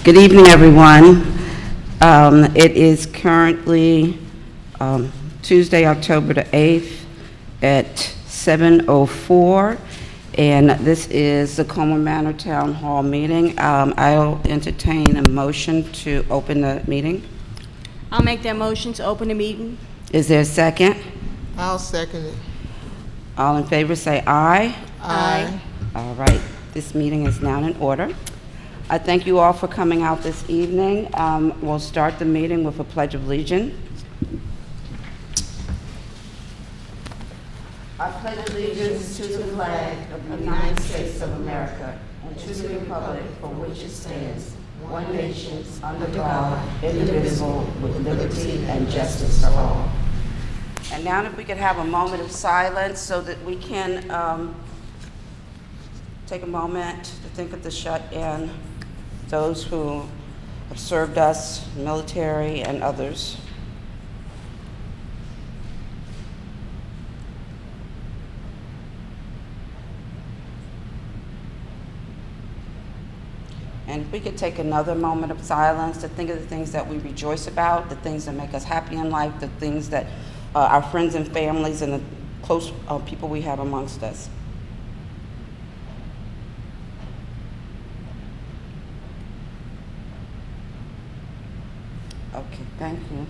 Good evening, everyone. It is currently Tuesday, October the 8th at 7:04, and this is the Colmar Manor Town Hall meeting. I'll entertain a motion to open the meeting. I'll make that motion to open the meeting. Is there a second? I'll second it. All in favor say aye. Aye. All right, this meeting is now in order. I thank you all for coming out this evening. We'll start the meeting with a pledge of allegiance. I pledge allegiance to the flag of the United States of America and to the republic for which it stands, one nation, under God, indivisible, with liberty and justice for all. And now if we could have a moment of silence so that we can take a moment to think of the shut-in, those who have served us, military and others. And if we could take another moment of silence to think of the things that we rejoice about, the things that make us happy in life, the things that our friends and families and the close people we have amongst us. Okay, thank you.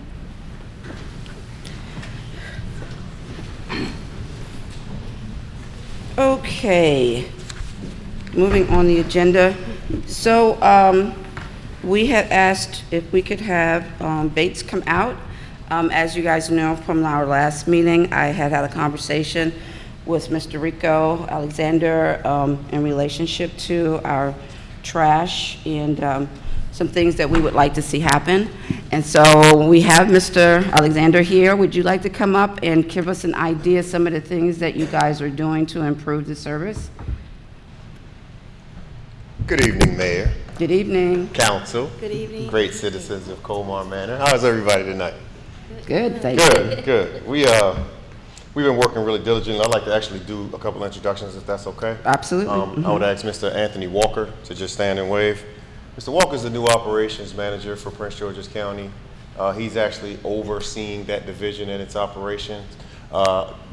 Okay, moving on the agenda. So we had asked if we could have Bates come out. As you guys know from our last meeting, I had a conversation with Mr. Rico Alexander in relationship to our trash and some things that we would like to see happen. And so we have Mr. Alexander here. Would you like to come up and give us an idea of some of the things that you guys are doing to improve the service? Good evening, Mayor. Good evening. Council. Good evening. Great citizens of Colmar Manor. How's everybody tonight? Good, thank you. Good, good. We've been working really diligently. I'd like to actually do a couple introductions, if that's okay. Absolutely. I would ask Mr. Anthony Walker to just stand and wave. Mr. Walker is the new operations manager for Prince George's County. He's actually overseeing that division and its operations.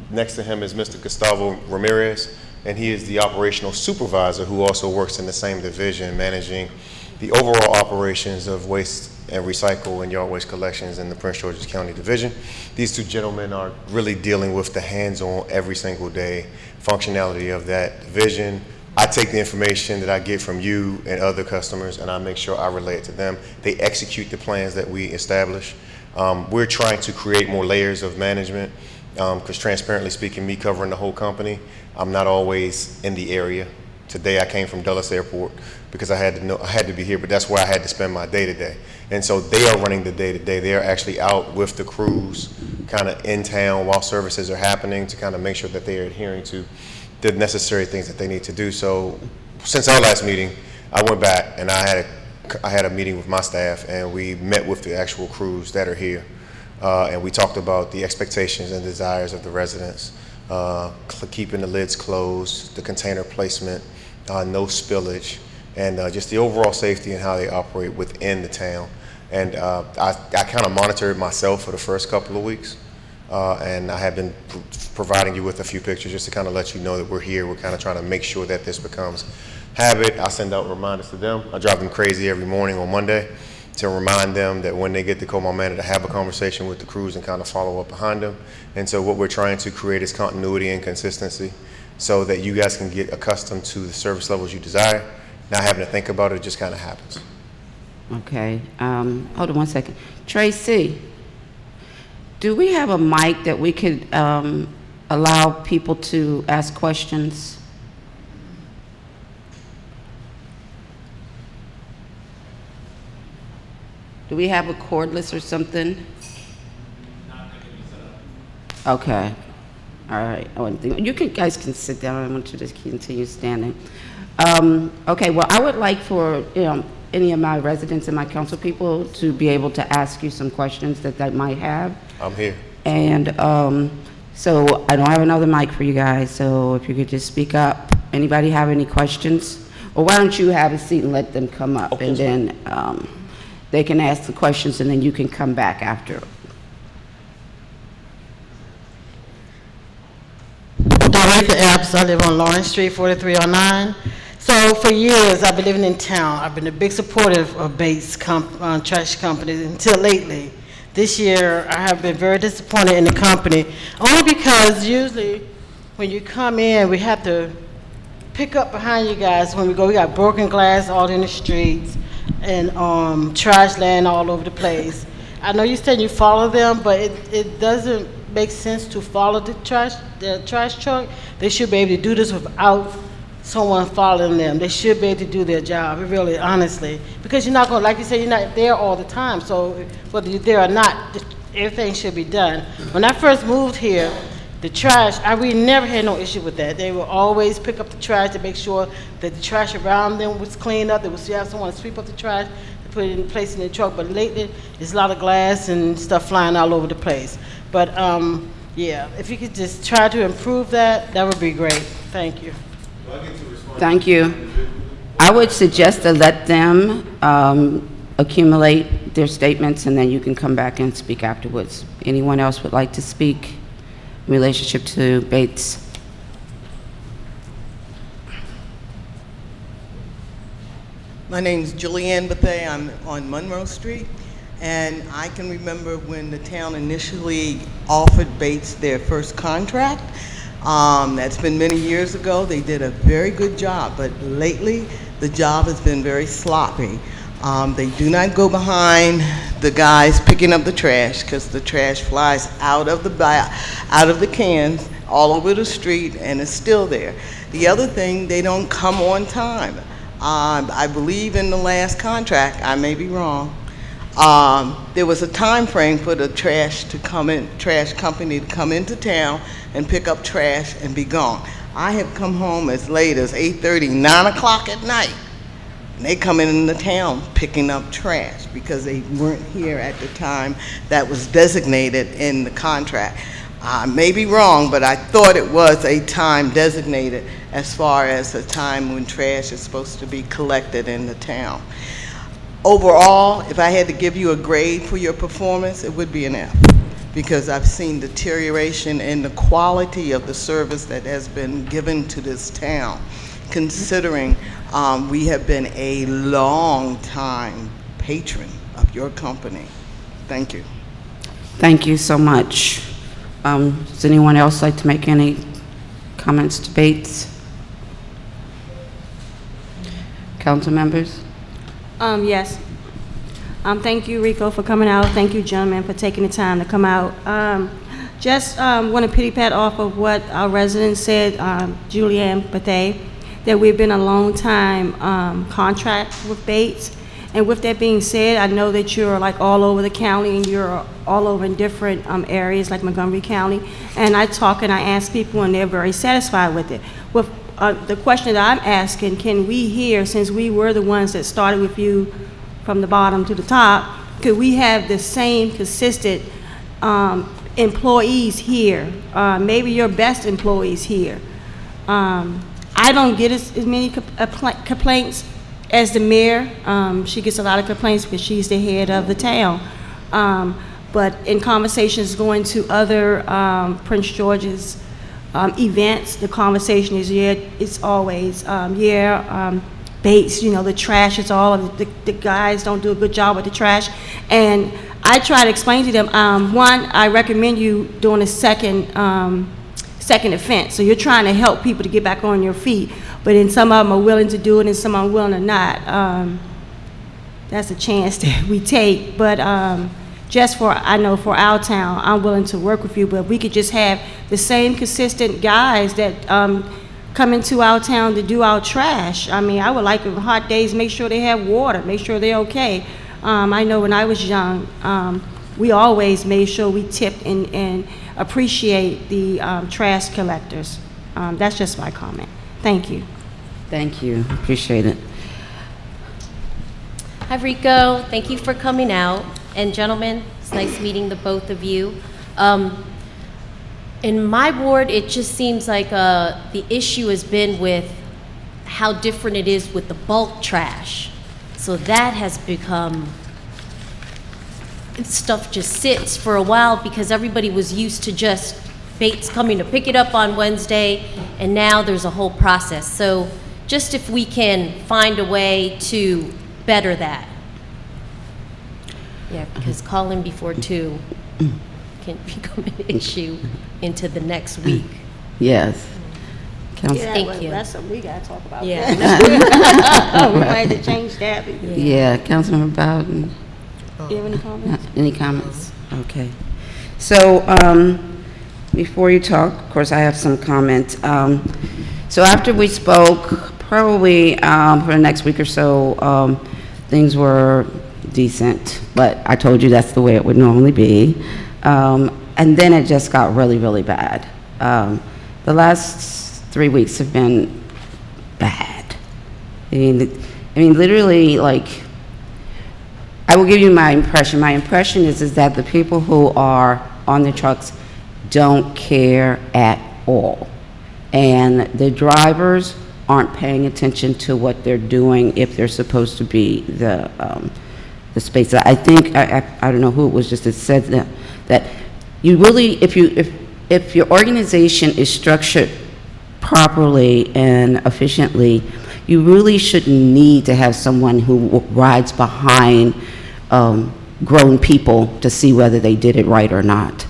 Next to him is Mr. Gustavo Ramirez, and he is the operational supervisor who also works in the same division, managing the overall operations of waste and recycle and yard waste collections in the Prince George's County division. These two gentlemen are really dealing with the hands-on every single day functionality of that division. I take the information that I get from you and other customers and I make sure I relay it to them. They execute the plans that we establish. We're trying to create more layers of management because transparently speaking, me covering the whole company, I'm not always in the area. Today I came from Dulles Airport because I had to be here, but that's where I had to spend my day to day. And so they are running the day to day. They are actually out with the crews kind of in town while services are happening to kind of make sure that they are adhering to the necessary things that they need to do. So since our last meeting, I went back and I had a meeting with my staff and we met with the actual crews that are here. And we talked about the expectations and desires of the residents, keeping the lids closed, the container placement, no spillage, and just the overall safety and how they operate within the town. And I kind of monitored myself for the first couple of weeks. And I have been providing you with a few pictures just to kind of let you know that we're here. We're kind of trying to make sure that this becomes habit. I send out reminders to them. I drive them crazy every morning on Monday to remind them that when they get to Colmar Manor to have a conversation with the crews and kind of follow up behind them. And so what we're trying to create is continuity and consistency so that you guys can get accustomed to the service levels you desire. Not having to think about it, it just kind of happens. Okay, hold on one second. Tracy, do we have a mic that we could allow people to ask questions? Do we have a cordless or something? Okay. All right. You guys can sit down. I want you to continue standing. Okay. Well, I would like for any of my residents and my council people to be able to ask you some questions that they might have. I'm here. And so I don't have another mic for you guys. So if you could just speak up. Anybody have any questions? Or why don't you have a seat and let them come up? Okay, And that's then they can ask the questions, and then you can come back after. Director Epps, I live on Lawrence Street, 4309. So for years, I've been living in town. I've been a big supporter of Bates Trash Company until lately. This year, I have been very disappointed in the company, only because usually when you come in, we have to pick up behind you guys when we go. We got broken glass all in the streets and trash laying all over the place. I know you said you follow them, but it doesn't make sense to follow the trash truck. They should be able to do this without someone following them. They should be able to do their job, really, honestly. Because you're not going to, like you said, you're not there all the time. So whether you're there or not, everything should be done. When I first moved here, the trash, I really never had no issue with that. They would always pick up the trash to make sure that the trash around them was cleaned up. They would have someone sweep up the trash, to put it in place in the truck. But lately, there's a lot of glass and stuff flying all over the place. But yeah, if you could just try to improve that, that would be great. Thank you. Thank you. I would suggest to let them accumulate their statements, and then you can come back and speak afterwards. Anyone else would like to speak in relationship to Bates? My name's Julianne Bethay. I'm on Monroe Street. And I can remember when the town initially offered Bates their first contract. That's been many years ago. They did a very good job, but lately the job has been very sloppy. They do not go behind the guys picking up the trash, because the trash flies out of the cans all over the street and is still there. The other thing, they don't come on time. I believe in the last contract, I may be wrong, there was a time frame for the trash company to come into town and pick up trash and be gone. I have come home as late as 8:30, 9 o'clock at night, and they come in the town picking up trash because they weren't here at the time that was designated in the contract. I may be wrong, but I thought it was a time designated as far as the time when trash is supposed to be collected in the town. Overall, if I had to give you a grade for your performance, it would be an F, because I've seen deterioration in the quality of the service that has been given to this town, considering we have been a long time patron of your company. Thank you. Thank you so much. Does anyone else like to make any comments to Bates? Council members? Yes. Thank you, Rico, for coming out. Thank you, gentlemen, for taking the time to come out. Just want to pity pat off of what our resident said, Julianne Bethay, that we've been a long time contract with Bates. And with that being said, I know that you're like all over the county, and you're all over in different areas like Montgomery County. And I talk and I ask people, and they're very satisfied with it. With the question that I'm asking, can we here, since we were the ones that started with you from the bottom to the top, could we have the same consistent employees here? Maybe your best employees here. I don't get as many complaints as the mayor. She gets a lot of complaints because she's the head of the town. But in conversations going to other Prince George's events, the conversation is, yeah, it's always, Bates, you know, the trash is all, the guys don't do a good job with the trash. And I try to explain to them, one, I recommend you doing a second offense. So you're trying to help people to get back on your feet. But then some of them are willing to do it and some are willing to not. That's a chance that we take. But just for, I know for our town, I'm willing to work with you. But we could just have the same consistent guys that come into our town to do our trash. I mean, I would like on hot days, make sure they have water, make sure they're okay. I know when I was young, we always made sure we tipped and appreciate the trash collectors. That's just my comment. Thank you. Thank you. Appreciate it. Hi, Rico. Thank you for coming out. And gentlemen, it's nice meeting the both of you. In my ward, it just seems like the issue has been with how different it is with the bulk trash. So that has become, stuff just sits for a while because everybody was used to just Bates coming to pick it up on Wednesday, and now there's a whole process. So just if we can find a way to better that. Yeah, because calling before 2 can become an issue into the next week. Yes. Council. Yeah, Thank well, you. that's something we gotta talk about. Yeah. We might have to change that. Yeah, Councilmember Bowden. You have any comments? Any comments? Okay. So, before you talk, of course, I have some comments. So after we spoke, probably for the next week or so, things were decent, but I told you that's the way it would normally be. And then it just got really, really bad. The last 3 weeks have been bad. I mean, literally, like, I will give you my impression. My impression is that the people who are on the trucks don't care at all. And the drivers aren't paying attention to what they're doing if they're supposed to be the space. I think, I don't know who it was just that said that you really, if your organization is structured properly and efficiently, you really shouldn't need to have someone who rides behind grown people to see whether they did it right or not.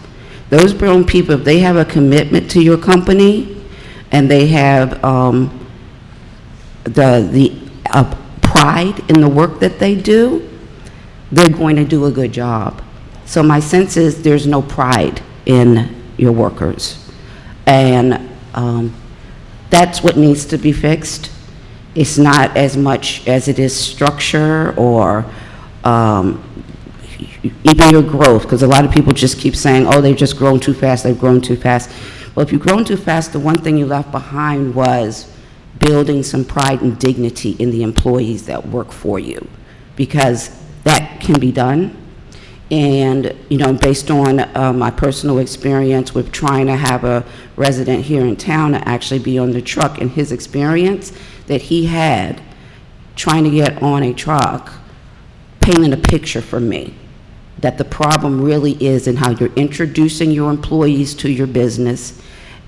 Those grown people, if they have a commitment to your company and they have pride in the work that they do, they're going to do a good job. So my sense is there's no pride in your workers. And that's what needs to be fixed. It's not as much as it is structure or even your growth, because a lot of people just keep saying, oh, they've just grown too fast, they've grown too fast. Well, if you've grown too fast, the one thing you left behind was building some pride and dignity in the employees that work for you, because that can be done. And, you know, based on my personal experience with trying to have a resident here in town to actually be on the truck, and his experience that he had trying to get on a truck, painting a picture for me that the problem really is in how you're introducing your employees to your business,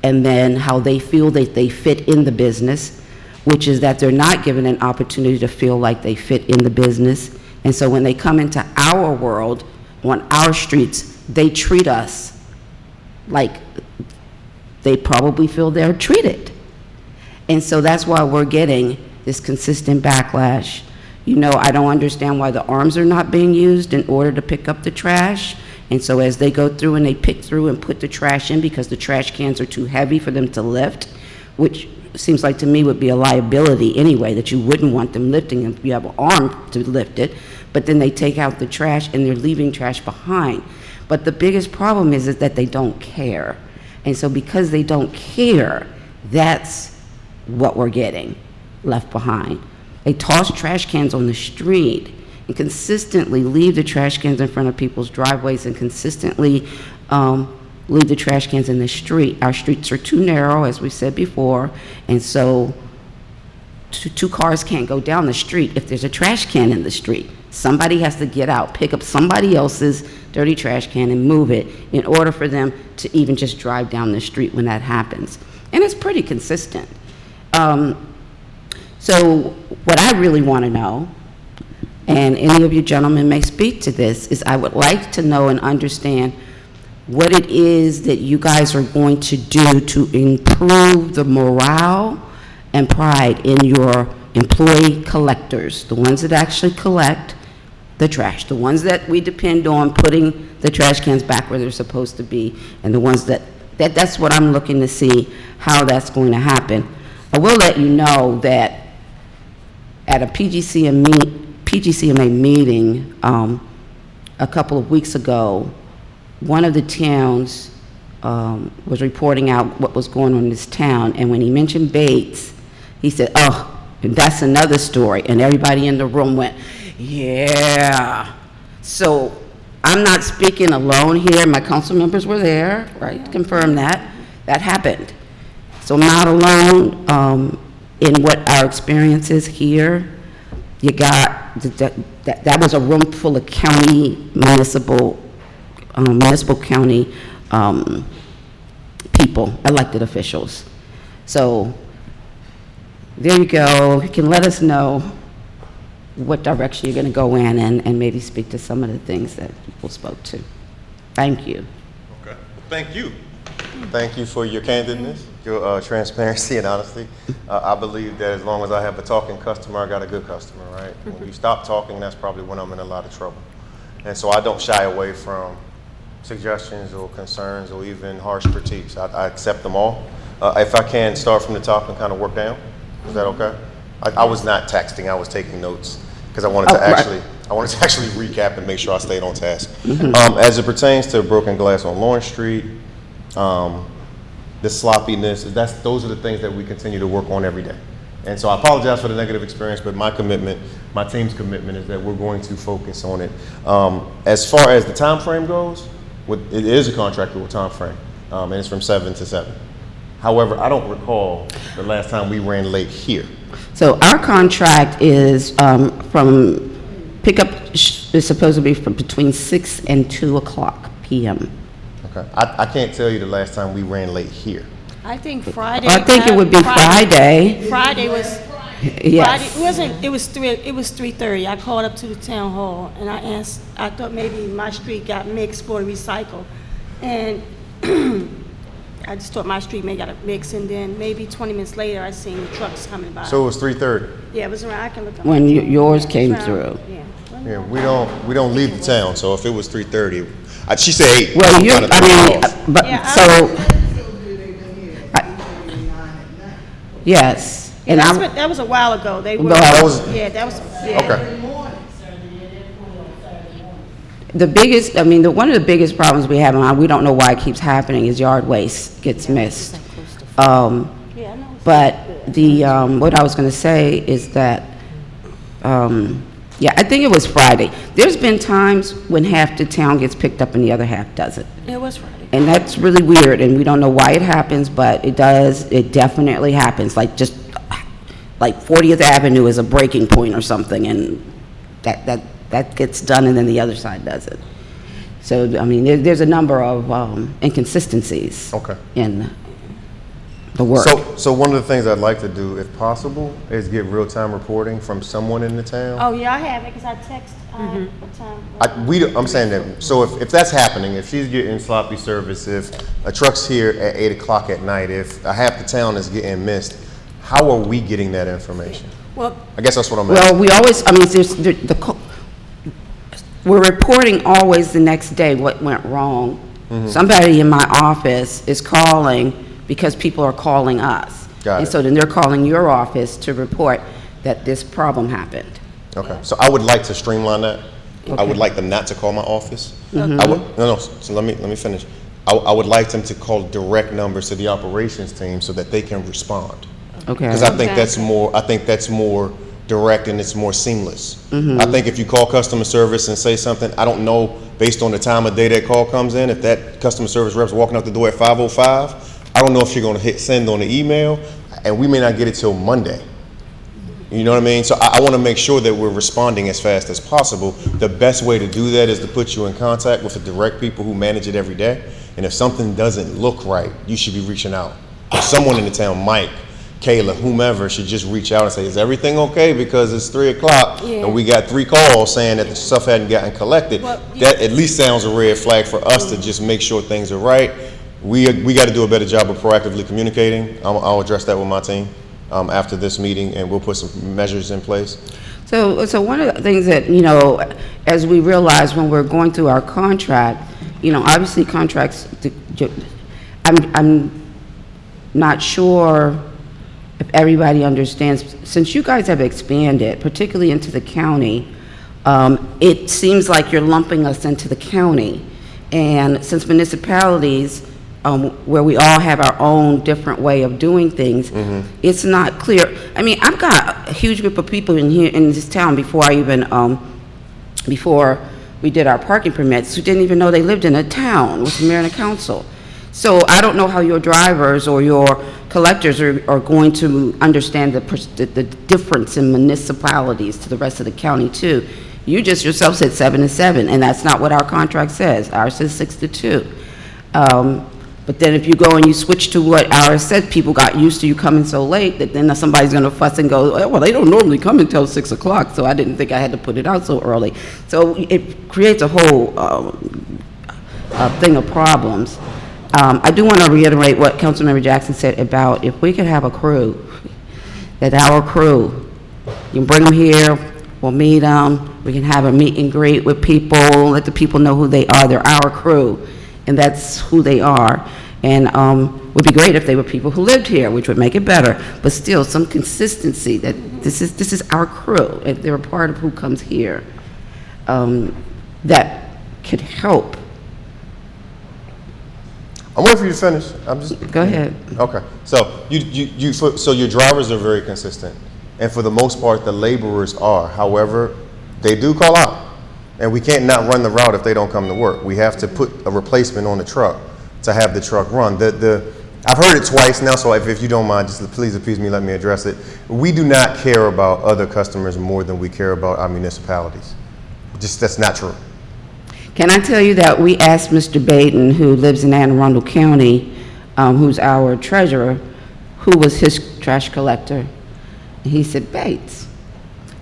and then how they feel that they fit in the business, which is that they're not given an opportunity to feel like they fit in the business. And so when they come into our world, on our streets, they treat us like they probably feel they're treated. And so that's why we're getting this consistent backlash. You know, I don't understand why the arms are not being used in order to pick up the trash. And so as they go through and they pick through and put the trash in, because the trash cans are too heavy for them to lift, which seems like to me would be a liability anyway, that you wouldn't want them lifting, and you have an arm to lift it, but then they take out the trash and they're leaving trash behind. But the biggest problem is that they don't care. And so because they don't care, that's what we're getting left behind. They toss trash cans on the street and consistently leave the trash cans in front of people's driveways, and consistently leave the trash cans in the street. Our streets are too narrow, as we said before, and so two cars can't go down the street if there's a trash can in the street. Somebody has to get out, pick up somebody else's dirty trash can and move it in order for them to even just drive down the street when that happens. And it's pretty consistent. So what I really want to know, and any of you gentlemen may speak to this, is I would like to know and understand what it is that you guys are going to do to improve the morale and pride in your employee collectors, the ones that actually collect the trash, the ones that we depend on putting the trash cans back where they're supposed to be, and the ones that's what I'm looking to see how that's going to happen. I will let you know that at a PGCMA meeting a couple of weeks ago, one of the towns was reporting out what was going on in this town, and when he mentioned Bates, he said, oh, that's another story, and everybody in the room went, yeah. So I'm not speaking alone here. My council members were there, right, to confirm that. That happened. So I'm not alone. in what our experience is here, you got, that was a room full of county, municipal county people, elected officials. So there you go. You can let us know what direction you're going to go in and maybe speak to some of the things that people spoke to. Thank you. Okay. Thank you. Thank you for your candidness, your transparency and honesty. I believe that as long as I have a talking customer, I got a good customer, right? When you stop talking, that's probably when I'm in a lot of trouble. And so I don't shy away from suggestions or concerns or even harsh critiques. I accept them all. If I can start from the top and kind of work down, is that okay? I was not texting, I was taking notes because I wanted to actually recap and make sure I stayed on task. As it pertains to broken glass on Lawrence Street, the sloppiness, those are the things that we continue to work on every day. And so I apologize for the negative experience, but my commitment, my team's commitment is that we're going to focus on it. As far as the time frame goes, it is a contractual time frame, and it's from 7 to 7. However, I don't recall the last time we ran late here. So our contract is from pickup is supposed to be from between 6 and 2 o'clock p.m. Okay. I can't tell you the last time we ran late here. I think Friday. I think it would be Friday. Friday was. Yes. Friday, it wasn't. It was 3:30. I called up to the town hall and I asked. I thought maybe my street got mixed for the recycle, and I just thought my street may got a mix. And then maybe 20 minutes later, I seen the trucks coming by. So it was 3:30. Yeah, it was around. I can look up. When yours came Around- through. Yeah. Yeah, we don't leave the town. So if it was 3:30, she said 8. Well, I'm you, kinda I throwing mean, off. but, Yeah, so, yes. Yeah, And that was a while ago. They were. Well, that was- Yeah, that was. Yeah. Okay. the biggest, I mean, one of the biggest problems we have, and we don't know why it keeps happening, is yard waste gets missed. Yeah, I know. But what I was going to say is that, yeah, I think it was Friday. There's been times when half the town gets picked up and the other half doesn't. It was Friday. And that's really weird, and we don't know why it happens, but it does, it definitely happens. Like 40th Avenue is a breaking point or something, and that gets done, and then the other side doesn't. So, I mean, there's a number of inconsistencies Okay. in the work. So one of the things I'd like to do, if possible, is get real-time reporting from someone in the town. Oh, yeah, I have it, because I text, what time? I'm saying that, so if that's happening, if she's getting sloppy service, if a truck's here at 8 o'clock at night, if half the town is getting missed, how are we getting that information? Well, I guess that's what I'm Well, asking. we always, I mean, we're reporting always the next day what went wrong. Somebody in my office is calling because people are calling us. Got And it. so then they're calling your office to report that this problem happened. Okay, so I would like to streamline that. I would like them not to call my office. So let me finish. I would like them to call direct numbers to the operations team so that they can respond. Okay? Because I think Okay. that's more direct and it's more seamless. I think if you call customer service and say something, I don't know, based on the time of day that call comes in, if that customer service rep's walking out the door at 5:05, I don't know if you're gonna hit send on the email, and we may not get it till Monday. You know what I mean? So I wanna make sure that we're responding as fast as possible. The best way to do that is to put you in contact with the direct people who manage it every day. And if something doesn't look right, you should be reaching out. Someone in the town, Mike, Kayla, whomever, should just reach out and say, is everything okay? Because it's 3 o'clock Yeah. and we got 3 calls saying that the stuff hadn't gotten collected. Well, That at least sounds a red flag for us to just make sure things are right. We got to do a better job of proactively communicating. I'll address that with my team after this meeting, and we'll put some measures in place. So one of the things that, as we realize when we're going through our contract, obviously contracts, I'm not sure if everybody understands, since you guys have expanded, particularly into the county, it seems like you're lumping us into the county. And since municipalities, where we all have our own different way of doing things, it's not clear. I mean, I've got a huge group of people in here, in this town, before we did our parking permits, who didn't even know they lived in a town with the mayor and the council. So I don't know how your drivers or your collectors are going to understand the difference in municipalities to the rest of the county too. You just yourself said 7 to 7, and that's not what our contract says. Ours says 6 to 2. But then if you go and you switch to what ours said, people got used to you coming so late that then somebody's going to fuss and go, "Oh, well, they don't normally come until 6 o'clock, so I didn't think I had to put it out so early." So it creates a whole thing of problems. I do want to reiterate what Councilmember Jackson said about if we could have a crew, that our crew, you can bring them here, we'll meet them, we can have a meet and greet with people, let the people know who they are. They're our crew, and that's who they are. And would be great if they were people who lived here, which would make it better. But still, some consistency that this is our crew, and they're a part of who comes here. That could help. I'm waiting for you to finish. Go ahead. Okay. So so your drivers are very consistent, and for the most part, the laborers are. However, they do call out, and we can't not run the route if they don't come to work. We have to put a replacement on the truck to have the truck run. I've heard it twice now, so if you don't mind, just please appease me, let me address it. We do not care about other customers more than we care about our municipalities. That's not true. Can I tell you that we asked Mr. Baden, who lives in Anne Arundel County, who's our treasurer, who was his trash collector, and he said, "Bates."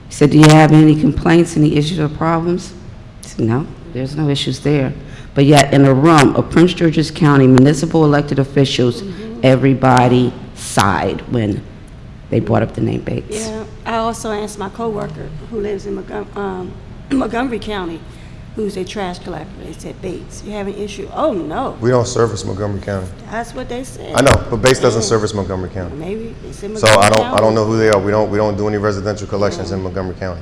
He said, "Do you have any complaints, any issues or problems?" I said, "No, there's no issues there." But yet in a room of Prince George's County municipal elected officials, everybody sighed when they brought up the name Bates. Yeah, I also asked my coworker who lives in Montgomery County, who's a trash collector. They said, "Bates, you have an issue?" "Oh, no." We don't service Montgomery County. That's what they said. I know, but Bates doesn't service Montgomery County. Maybe they said So Montgomery I County. don't know who they are. We don't do any residential collections in Montgomery County.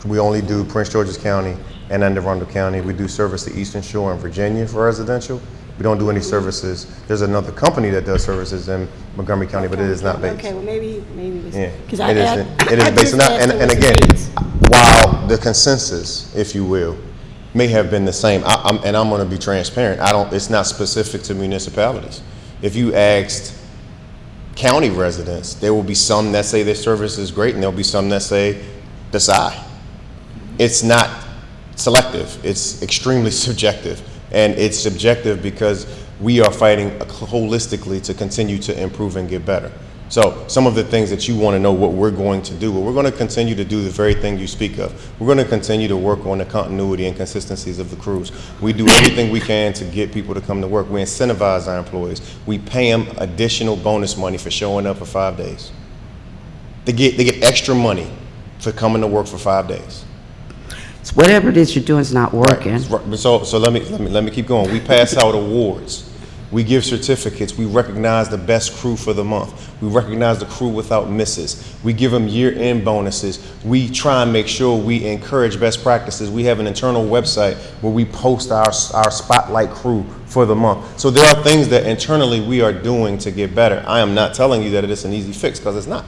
We only do Prince George's County and Anne Arundel County. We do service the Eastern Shore and Virginia for residential. We don't do any services. There's another company that does services in Montgomery County, but it is not Bates. Okay, well, maybe it's, Yeah, because it isn't. It is Bates. And again, while the consensus, if you will, may have been the same, I'm going to be transparent. It's not specific to municipalities. If you asked county residents, there will be some that say their service is great, and there'll be some that say decide. It's not selective. It's extremely subjective, and it's subjective because we are fighting holistically to continue to improve and get better. So some of the things that you want to know what we're going to do, well, we're going to continue to do the very thing you speak of. We're going to continue to work on the continuity and consistencies of the crews. We do everything we can to get people to come to work. We incentivize our employees. We pay them additional bonus money for showing up for 5 days. They get extra money for coming to work for 5 days. So whatever it is you're doing is not working. Right. So let me keep going. We pass out awards. We give certificates. We recognize the best crew for the month. We recognize the crew without misses. We give them year-end bonuses. We try and make sure we encourage best practices. We have an internal website where we post our spotlight crew for the month. So there are things that internally we are doing to get better. I am not telling you that it is an easy fix, because it's not.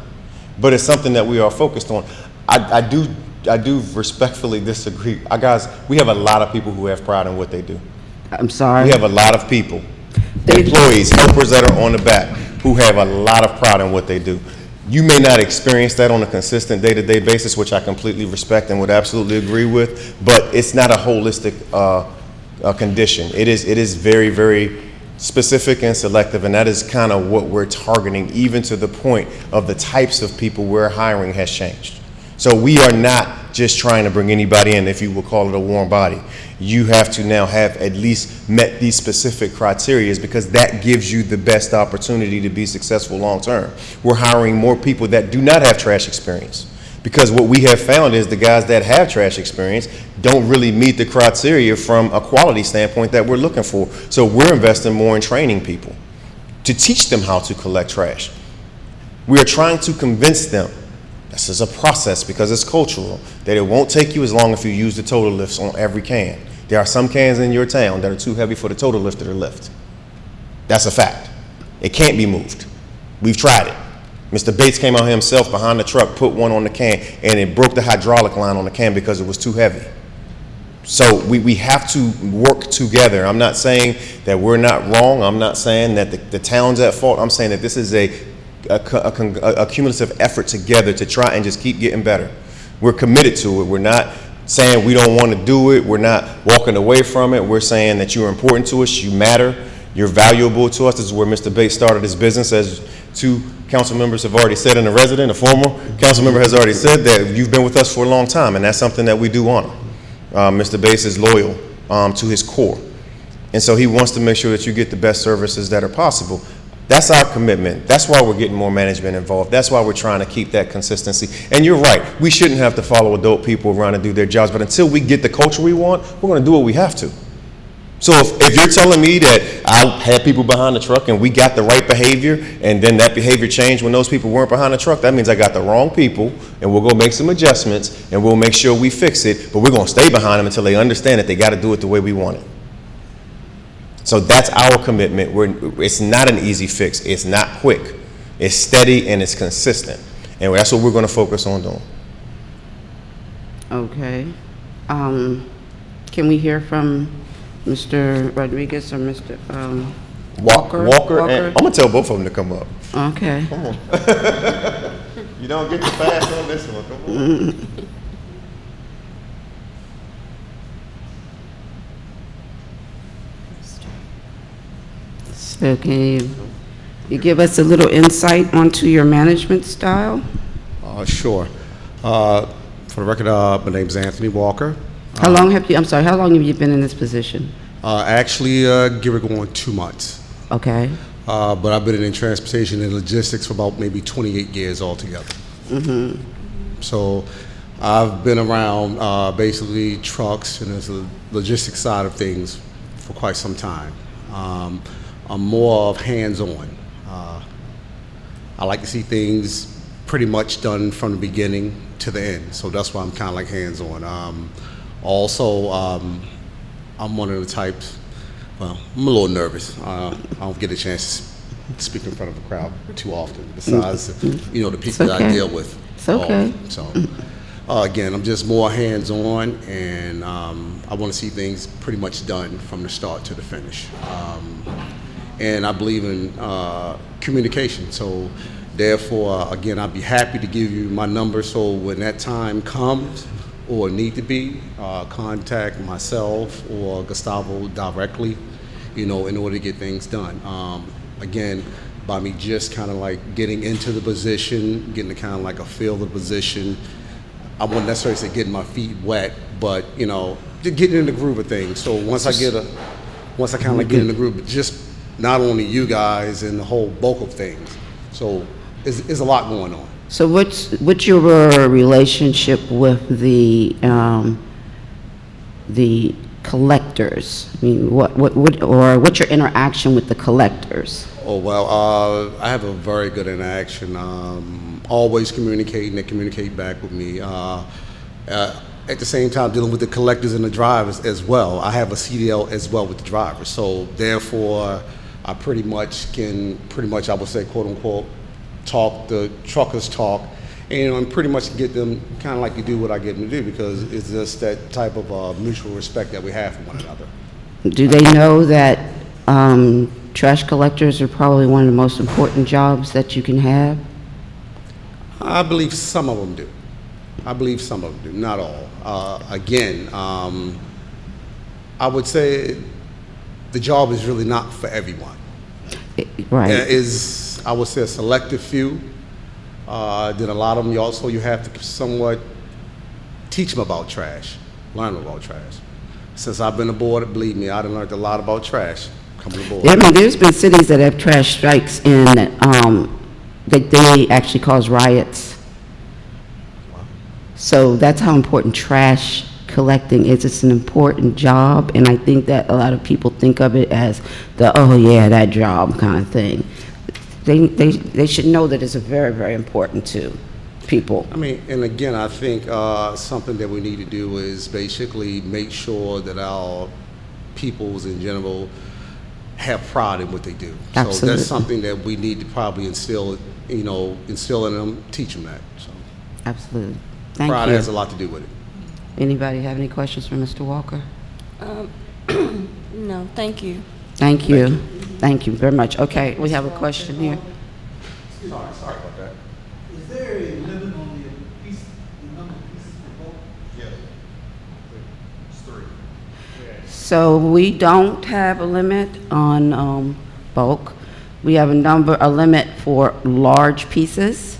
But it's something that we are focused on. I do respectfully disagree. Guys, we have a lot of people who have pride in what they do. I'm sorry. We have a lot of people, employees, helpers that are on the back, who have a lot of pride in what they do. You may not experience that on a consistent day-to-day basis, which I completely respect and would absolutely agree with, but it's not a holistic condition. It is very, very specific and selective, and that is kind of what we're targeting, even to the point of the types of people we're hiring has changed. So we are not just trying to bring anybody in, if you will call it a warm body. You have to now have at least met these specific criteria, because that gives you the best opportunity to be successful long term. We're hiring more people that do not have trash experience, because what we have found is the guys that have trash experience don't really meet the criteria from a quality standpoint that we're looking for. So we're investing more in training people to teach them how to collect trash. We are trying to convince them, this is a process because it's cultural, that it won't take you as long if you use the total lifts on every can. There are some cans in your town that are too heavy for the total lifter to lift. That's a fact. It can't be moved. We've tried it. Mr. Bates came out himself behind the truck, put one on the can, and it broke the hydraulic line on the can because it was too heavy. So we have to work together. I'm not saying that we're not wrong. I'm not saying that the town's at fault. I'm saying that this is a cumulative effort together to try and just keep getting better. We're committed to it. We're not saying we don't want to do it. We're not walking away from it. We're saying that you're important to us. You matter. You're valuable to us. This is where Mr. Bates started his business, as 2 council members have already said, and a former council member has already said that you've been with us for a long time, and that's something that we do honor. Mr. Bates is loyal to his core. And so he wants to make sure that you get the best services that are possible. That's our commitment. That's why we're getting more management involved. That's why we're trying to keep that consistency. And you're right, we shouldn't have to follow adult people around and do their jobs, but until we get the culture we want, we're going to do what we have to. So if you're telling me that I had people behind the truck and we got the right behavior, and then that behavior changed when those people weren't behind the truck, that means I got the wrong people, and we'll go make some adjustments, and we'll make sure we fix it, but we're going to stay behind them until they understand that they got to do it the way we want it. So that's our commitment. It's not an easy fix. It's not quick. It's steady and it's consistent. And that's what we're going to focus on doing. Okay. Can we hear from Mr. Rodriguez or Mr. Walker? Walker. And I'm going to tell both of them to come up. Okay. Come on. You don't get to pass on this one. Come on. So can you give us a little insight onto your management style? Sure. For the record, my name's Anthony Walker. How long have you been in this position? Actually, give or go on 2 months. Okay. But I've been in transportation and logistics for about maybe 28 years altogether. Mm-hmm. So I've been around basically trucks and the logistics side of things for quite some time. I'm more of hands-on. I like to see things pretty much done from the beginning to the end, so that's why I'm kind of like hands-on. Also, I'm one of the types, well, I'm a little nervous. I don't get a chance to speak in front of a crowd too often, besides, the people that I deal with. It's okay. So, again, I'm just more hands-on, and I want to see things pretty much done from the start to the finish. And I believe in communication. So therefore, again, I'd be happy to give you my number, so when that time comes or need to be, contact myself or Gustavo directly, in order to get things done. Again, by me just kind of like getting into the position, getting to kind of like a feel of the position. I wouldn't necessarily say getting my feet wet, but just getting in the groove of things. So once I kind of like get in the groove, but just not only you guys and the whole bulk of things. So there's a lot going on. So what's your relationship with the collectors? I mean, what's your interaction with the collectors? Oh, well, I have a very good interaction. Always communicating, they communicate back with me. At the same time, dealing with the collectors and the drivers as well. I have a CDL as well with the drivers. So therefore, I pretty much, I would say, quote unquote, talk the truckers talk, and pretty much get them kind of like you do what I get them to do, because it's just that type of mutual respect that we have for one another. Do they know that trash collectors are probably one of the most important jobs that you can have? I believe some of them do. Not all. Again, I would say the job is really not for everyone. Right. There is, I would say, a selective few. Then a lot of them, you have to somewhat teach them about trash, learn about trash. Since I've been aboard, believe me, I've learned a lot about trash coming aboard. Yeah, I mean, there's been cities that have trash strikes and they actually cause riots. Wow. So that's how important trash collecting is. It's an important job, and I think that a lot of people think of it as that job kind of thing. They should know that it's very, very important to people. I mean, and again, I think something that we need to do is basically make sure that our peoples in general have pride in what they do. Absolutely. So that's something that we need to probably instill in them, teach them that. So Absolutely. Thank pride you. has a lot to do with it. Anybody have any questions for Mr. Walker? No, thank you. Thank you. Thank you very much. Okay, we have a question here. Sorry about that. Is there a limit on the number of pieces per boat? Yes. It's 3. So we don't have a limit on bulk. We have a limit for large pieces.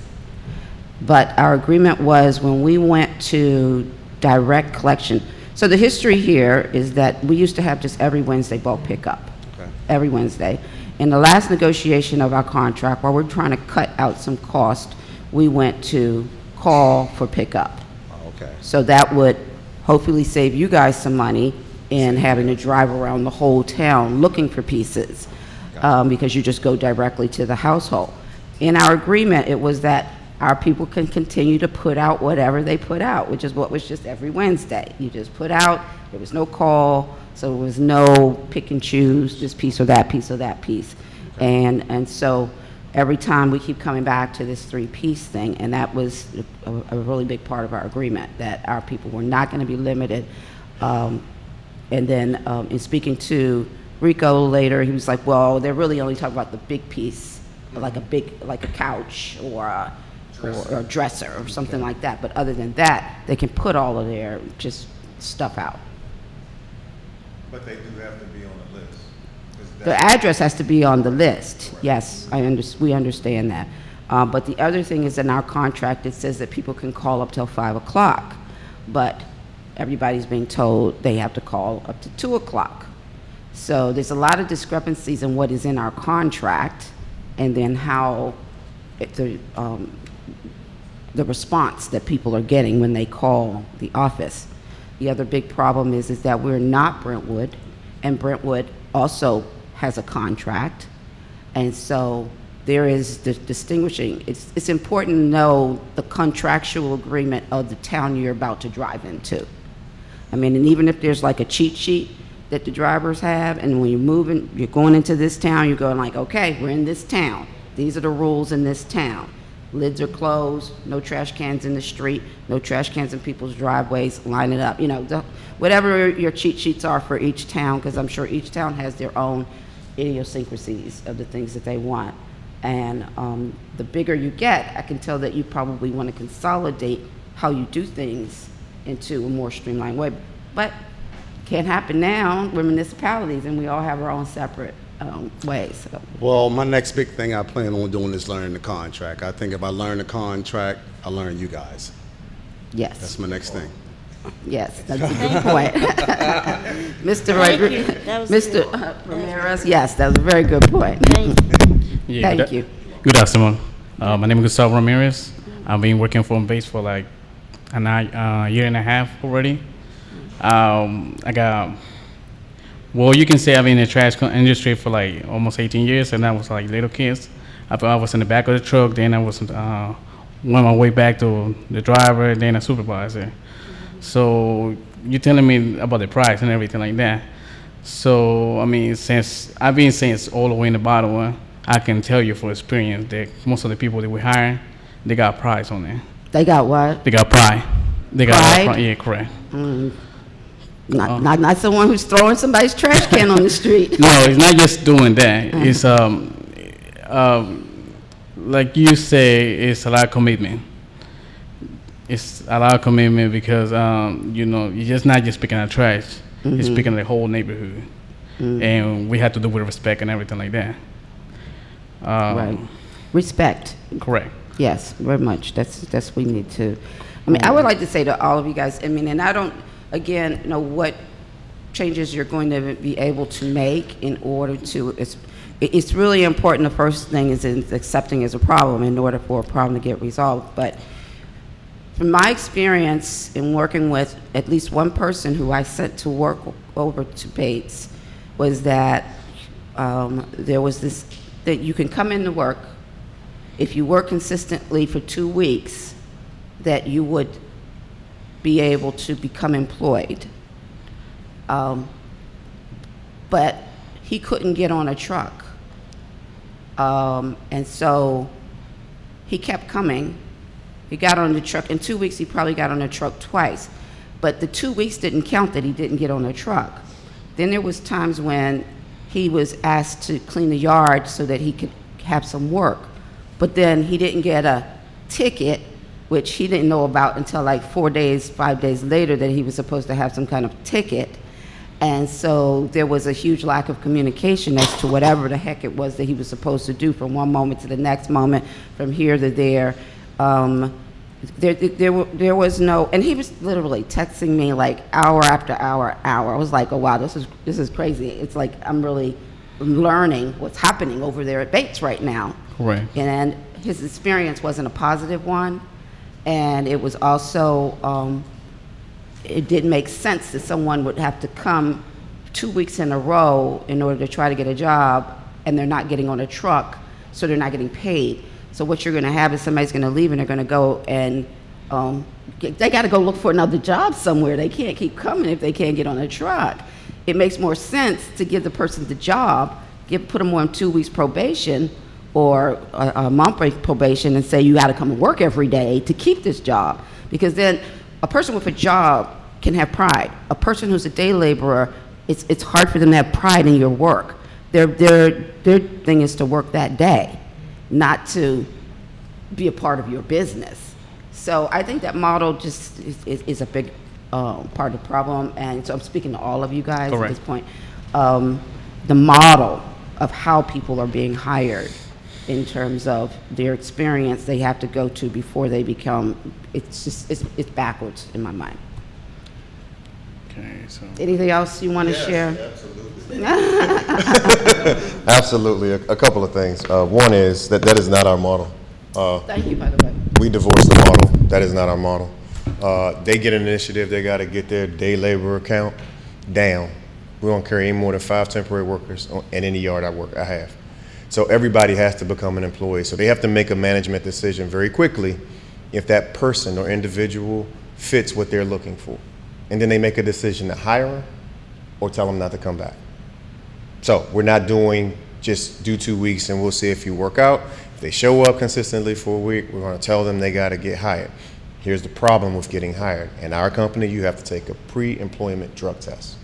But our agreement was when we went to direct collection. So the history here is that we used to have just every Wednesday bulk pickup. Okay. Every Wednesday. In the last negotiation of our contract, while we're trying to cut out some cost, we went to call for pickup. Okay. So that would hopefully save you guys some money in having to drive around the whole town looking for pieces, because you just go directly to the household. In our agreement, it was that our people can continue to put out whatever they put out, which is what was just every Wednesday. You just put out, there was no call, so there was no pick and choose, this piece or that piece or that piece. And so every time we keep coming back to this 3-piece thing, and that was a really big part of our agreement, that our people were not going to be limited. And then in speaking to Rico later, he was like, well, they're really only talking about the big piece, like a couch or a dresser or something like that. But other than that, they can put all of their just stuff out. But they do have to be on the list. 'Cause The address has to be on the list. Yes, we understand that. But the other thing is in our contract, it says that people can call up till 5 o'clock. But everybody's being told they have to call up to 2 o'clock. So there's a lot of discrepancies in what is in our contract and then how the response that people are getting when they call the office. The other big problem is that we're not Brentwood, and Brentwood also has a contract. And so there is the distinguishing. It's important to know the contractual agreement of the town you're about to drive into. I mean, and even if there's like a cheat sheet that the drivers have, and when you're moving, you're going into this town, you're going like, okay, we're in this town. These are the rules in this town. Lids are closed, no trash cans in the street, no trash cans in people's driveways, line it up. You know, whatever your cheat sheets are for each town, because I'm sure each town has their own idiosyncrasies of the things that they want. And the bigger you get, I can tell that you probably want to consolidate how you do things into a more streamlined way. But can't happen now. We're municipalities, and we all have our own separate ways. So. Well, my next big thing I plan on doing is learning the contract. I think if I learn the contract, I learn you guys. Yes. That's my next thing. Yes, that's a good point. Mr. Ramirez, yes, that was a very good point. Yeah, Thank you. Good afternoon. My name is Gustavo Ramirez. I've been working for base for like a year and a half already. Well, you can say I've been in the trash industry for like almost 18 years, and that was like little kids. I was in the back of the truck, then I was on my way back to the driver, then a supervisor. So you're telling me about the price and everything like that. So, I mean, since I've been since all the way in the bottom, I can tell you for experience that most of the people that we hire, they got pride on there. They got what? They got pride. They got Pride? Yeah, correct. Not someone who's throwing somebody's trash can on the street. No, it's not just doing that. It's like you say, it's a lot of commitment. It's a lot of commitment because you know, you're just not just picking up trash. It's picking the whole neighborhood, and we have to do with respect and everything like that. Right. Respect. Correct. Yes, very much. That's we need to. I mean, I would like to say to all of you guys. I mean, and I don't, again, know what changes you're going to be able to make in order to. It's really important. The first thing is in accepting as a problem in order for a problem to get resolved. But from my experience in working with at least one person who I sent to work over to Bates, was that there was this, that you can come into work, if you work consistently for 2 weeks, that you would be able to become employed. But he couldn't get on a truck. And so he kept coming. He got on the truck. In 2 weeks, he probably got on the truck twice. but the 2 weeks didn't count that he didn't get on a truck. Then there was times when he was asked to clean the yard so that he could have some work, but then he didn't get a ticket, which he didn't know about until like 4 days, 5 days later, that he was supposed to have some kind of ticket. And so there was a huge lack of communication as to whatever the heck it was that he was supposed to do from one moment to the next moment, from here to there. There was no, and he was literally texting me like hour after hour. I was like, oh wow, this is crazy. It's like I'm really learning what's happening over there at Bates right now. Right. And his experience wasn't a positive one, and it was also, it didn't make sense that someone would have to come 2 weeks in a row in order to try to get a job, and they're not getting on a truck, so they're not getting paid. So what you're going to have is somebody's going to leave, and they're going to go and they got to go look for another job somewhere. They can't keep coming if they can't get on a truck. It makes more sense to give the person the job, put them on 2 weeks probation or a month probation, and say you got to come and work every day to keep this job, because then a person with a job can have pride. A person who's a day laborer, it's hard for them to have pride in your work. Their thing is to work that day, not to be a part of your business. So I think that model just is a big part of the problem. And so I'm speaking to all of you guys Correct. at this point. The model of how people are being hired in terms of their experience they have to go to before they become, it's backwards in my mind. Okay, so. Anything else you want to share? Absolutely. Absolutely. A couple of things. One is that is not our model. Thank you, by the way. We divorced the model. That is not our model. They get an initiative. They got to get their day labor account down. We don't carry any more than 5 temporary workers in any yard I have. So everybody has to become an employee. So they have to make a management decision very quickly if that person or individual fits what they're looking for. And then they make a decision to hire them or tell them not to come back. So we're not doing just do 2 weeks and we'll see if you work out. If they show up consistently for a week, we're going to tell them they got to get hired. Here's the problem with getting hired. In our company, you have to take a pre-employment drug test.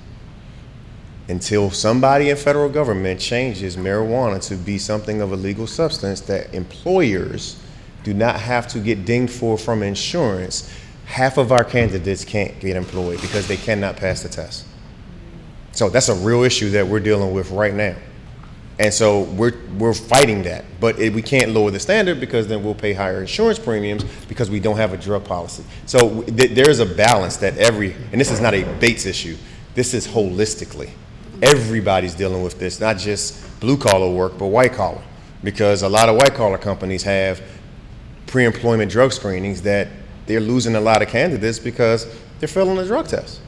Until somebody in federal government changes marijuana to be something of a legal substance that employers do not have to get dinged for from insurance, half of our candidates can't get employed because they cannot pass the test. So that's a real issue that we're dealing with right now. And so we're fighting that, but we can't lower the standard because then we'll pay higher insurance premiums because we don't have a drug policy. So there's a balance that and this is not a Bates issue, this is holistically. Everybody's dealing with this, not just blue collar work, but white collar, because a lot of white collar companies have pre-employment drug screenings that they're losing a lot of candidates because they're failing the drug test.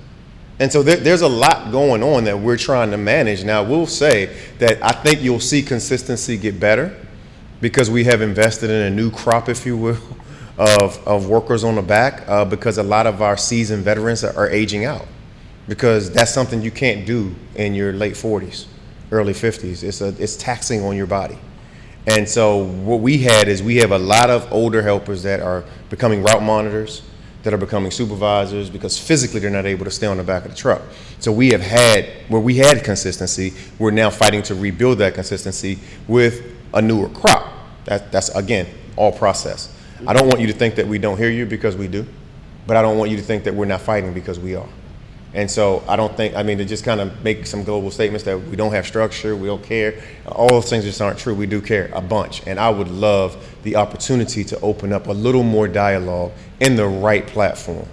And so there's a lot going on that we're trying to manage. Now, we'll say that I think you'll see consistency get better because we have invested in a new crop, if you will, of workers on the back because a lot of our seasoned veterans are aging out, because that's something you can't do in your late 40s, early 50s. It's taxing on your body. And so what we have a lot of older helpers that are becoming route monitors, that are becoming supervisors, because physically they're not able to stay on the back of the truck. So we had consistency, we're now fighting to rebuild that consistency with a newer crop. That's again, all process. I don't want you to think that we don't hear you, because we do, but I don't want you to think that we're not fighting, because we are. And so to just kind of make some global statements that we don't have structure, we don't care, all those things just aren't true. We do care a bunch. And I would love the opportunity to open up a little more dialogue in the right platform,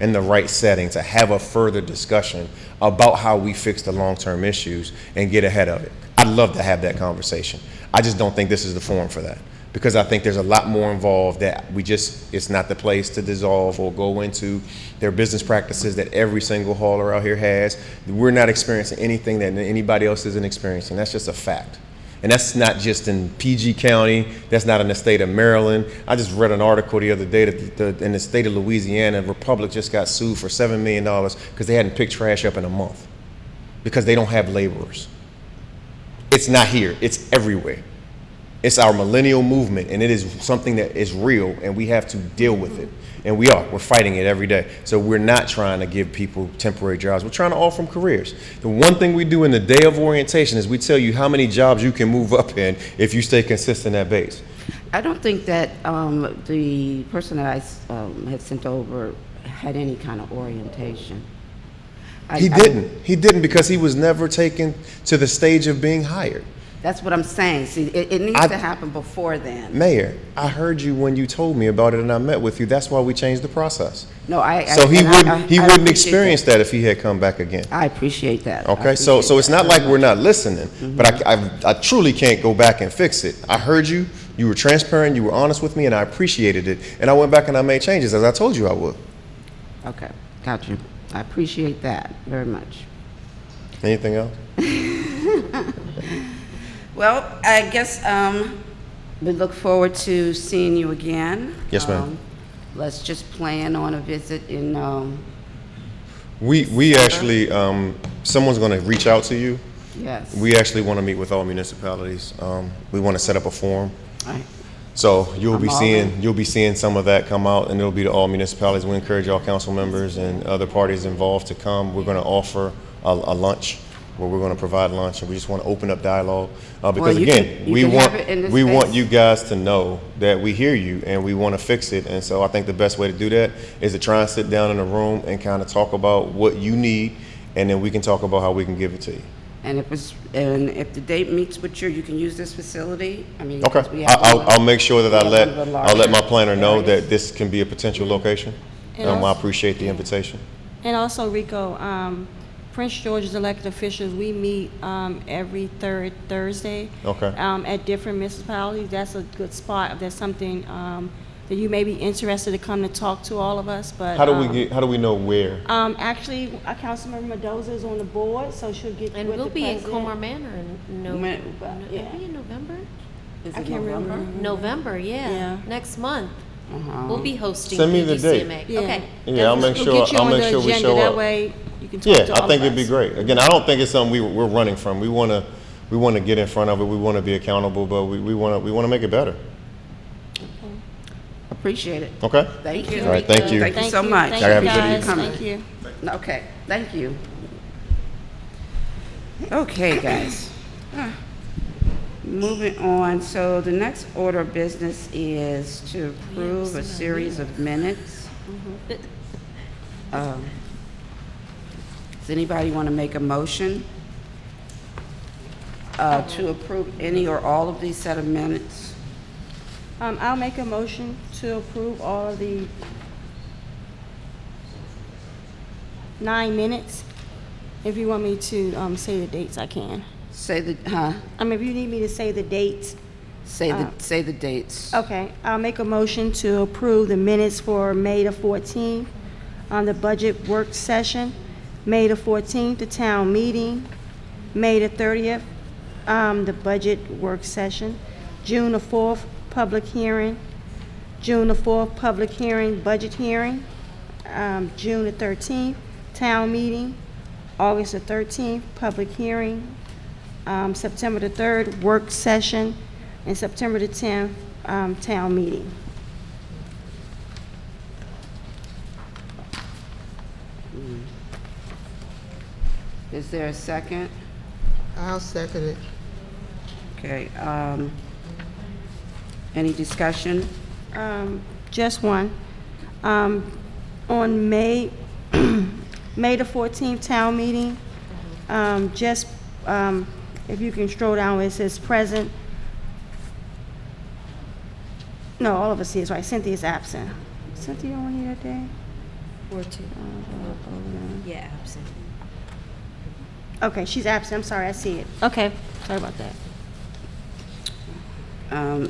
in the right setting, to have a further discussion about how we fix the long-term issues and get ahead of it. I'd love to have that conversation. I just don't think this is the forum for that, because I think there's a lot more involved that it's not the place to dissolve or go into. Their business practices that every single hauler out here has. We're not experiencing anything that anybody else isn't experiencing. That's just a fact. And that's not just in PG County, that's not in the state of Maryland. I just read an article the other day that in the state of Louisiana, Republic just got sued for $7 million because they hadn't picked trash up in a month because they don't have laborers. It's not here, it's everywhere. It's our millennial movement, and it is something that is real, and we have to deal with it. And we're fighting it every day. So we're not trying to give people temporary jobs. We're trying to offer them careers. The one thing we do in the day of orientation is we tell you how many jobs you can move up in if you stay consistent at base. I don't think that the person that I had sent over had any kind of orientation. He didn't because he was never taken to the stage of being hired. That's what I'm saying. See, it needs to happen before then. Mayor, I heard you when you told me about it, and I met with you. That's why we changed the process. No, So he wouldn't appreciate experience that if he had come back again. I appreciate that. Okay, so it's not like we're not listening, but I truly can't go back and fix it. I heard you. You were transparent. You were honest with me, and I appreciated it. And I went back and I made changes as I told you I would. Okay, got you. I appreciate that very much. Anything else? Well, I guess we look forward to seeing you again. Yes, ma'am. Let's just plan on a visit in. We actually, someone's going to reach out to you. Yes. We actually want to meet with all municipalities. We want to set up a forum. All right. So you'll be all seeing some of that come out, and it'll be to all municipalities. We encourage all council members and other parties involved to come. We're going to offer a lunch where we're going to provide lunch, and we just want to open up dialogue because again, we want you guys to know that we hear you and we want to fix it. And so I think the best way to do that is to try and sit down in a room and kind of talk about what you need, and then we can talk about how we can give it to you. And if the date meets with you can use this facility. I mean, Okay, because we have I'll make sure that I'll let my planner know areas. that this can be a potential location. And I also- appreciate the invitation. And also, Rico, Prince George's elected officials, we meet every third Thursday. Okay. At different municipalities. That's a good spot. If there's something that you may be interested to come to talk to all of us, but. How do we know where? Actually, Councilmember Mendoza is on the board, so she'll get And with we'll the be in president. Colmar Manor in November. yeah. Maybe in November? Is I it can't November? remember. November, yeah. Next month. We'll be hosting Send me the date. PDCMA. Yeah. Okay. Yeah, I'll make We'll sure. get you I'll on make the sure we agenda. show That up. way you can talk to Yeah, all I think of it'd be us. great. Again, I don't think it's something we're running from. We want to get in front of it. We want to be accountable, but we want to make it better. Appreciate it. Okay. Thank you. All right. Thank you. Thank you so much. Thank Have you, a good guys. evening. Thank you. Okay, thank you. Okay, guys. Moving on, so the next order of business is to approve a series of minutes. Does anybody want to make a motion to approve any or all of these set of minutes? I'll make a motion to approve all of the 9 minutes. If you want me to say the dates, I can. Say the, If you need me to say the dates, say the dates. okay. I'll make a motion to approve the minutes for May the 14th on the budget work session, May the 14th, the town meeting, May the 30th, the budget work session, June the 4th, public hearing, June the 4th, public hearing, budget hearing, June the 13th, town meeting, August the 13th, public hearing, September the 3rd, work session, and September the 10th, town meeting. Is there a second? I'll second it. Okay, any discussion? Just one. On May, May the 14th town meeting, if you can scroll down where it says present. No, all of us here, right? Cynthia's absent. Cynthia on here that day? 4-2. Yeah, absent. Okay, she's absent. I'm sorry, I see it. Okay, sorry about that.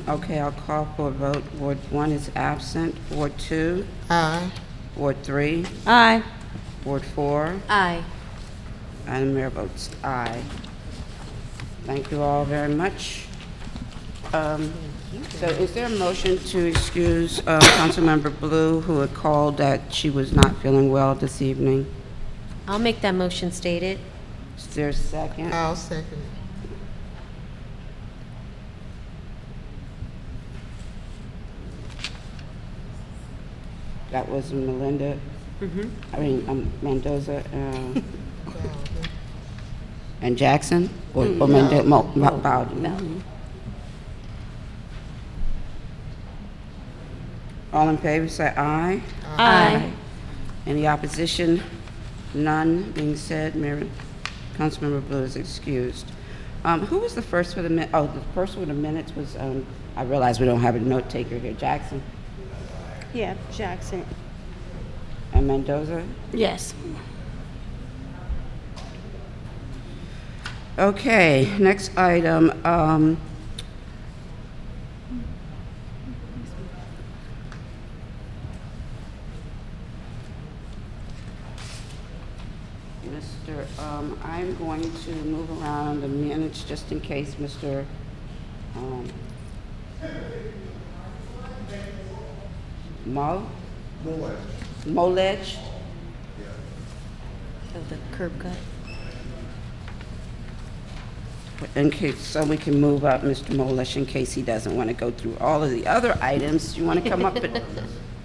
Okay, I'll call for a vote. Ward 1 is absent. Ward 2? Aye. Ward 3? Aye. Ward 4? Aye. And the mayor votes aye. Thank you all very much. So is there a motion to excuse Councilmember Blue, who had called that she was not feeling well this evening? I'll make that motion stated. Is there a second? I'll second it. That was Melinda, Mendoza, and Jackson? Or Bowden? No. All in favor, say aye. Aye. Any opposition? None being said, Councilmember Blue is excused. Who was the first for the the first for the minutes was, I realize we don't have a note taker here, Jackson Yeah, Jackson. and Mendoza? Yes. Okay, next item, I'm going to move around the minutes just in case Mr. Moledge. The curb cut. In case, so we can move up Mr. Moledge in case he doesn't want to go through all of the other items. You want to come up and,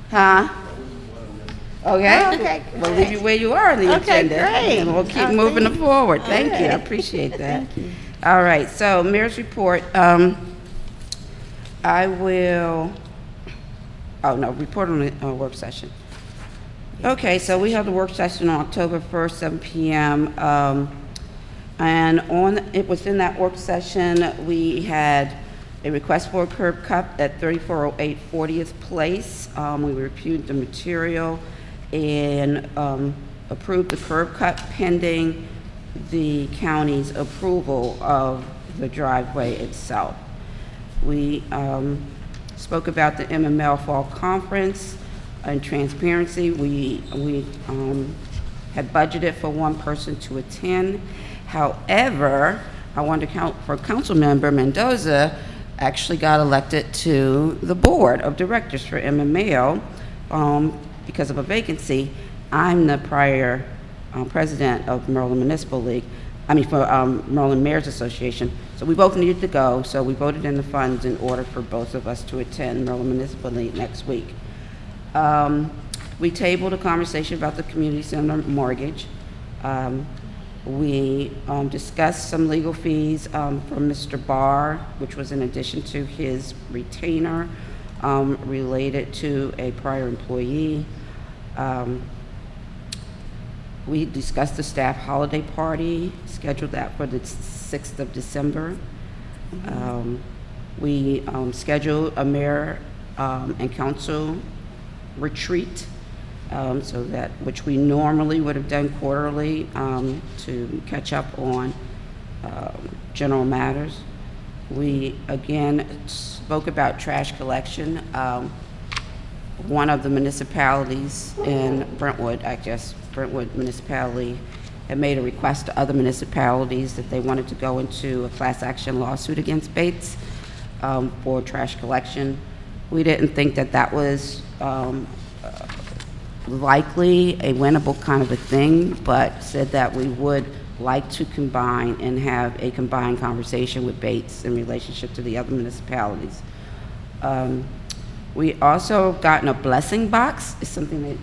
huh? Okay? Oh, okay, We'll leave you where you are on the Okay, agenda. great. And we'll keep moving it forward. Thank you, I appreciate that. All right, so Mayor's report. I will, report on the work session. Okay, so we held a work session on October 1st, 7 p.m. And it was in that work session, we had a request for a curb cut at 3408 40th Place. We reviewed the material and approved the curb cut pending the county's approval of the driveway itself. We spoke about the MML Fall Conference and transparency. We had budgeted for one person to attend. However, I want to count for Councilmember Mendoza actually got elected to the board of directors for MML because of a vacancy. I'm the prior president of Maryland Municipal League, for Maryland Mayors Association. So we both needed to go, so we voted in the funds in order for both of us to attend Maryland Municipal League next week. We tabled a conversation about the community center mortgage. We discussed some legal fees from Mr. Barr, which was in addition to his retainer related to a prior employee. We discussed the staff holiday party, scheduled that for the 6th of December. We scheduled a mayor and council retreat, so that, which we normally would have done quarterly, to catch up on general matters. We again spoke about trash collection. One of the municipalities in Brentwood, Brentwood municipality, had made a request to other municipalities that they wanted to go into a class action lawsuit against Bates for trash collection. We didn't think that that was likely a winnable kind of a thing, but said that we would like to combine and have a combined conversation with Bates in relationship to the other municipalities. We also gotten a blessing box. It's something that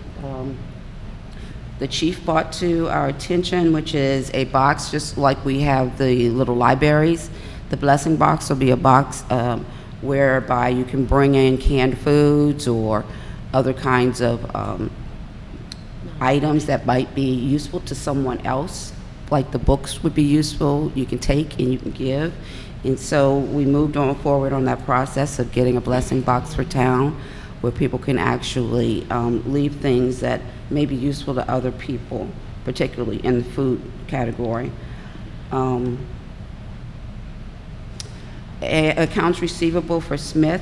the chief brought to our attention, which is a box just like we have the little libraries. The blessing box will be a box whereby you can bring in canned foods or other kinds of items that might be useful to someone else, like the books would be useful, you can take and you can give. And so we moved on forward on that process of getting a blessing box for town where people can actually leave things that may be useful to other people, particularly in the food category. Accounts receivable for Smith.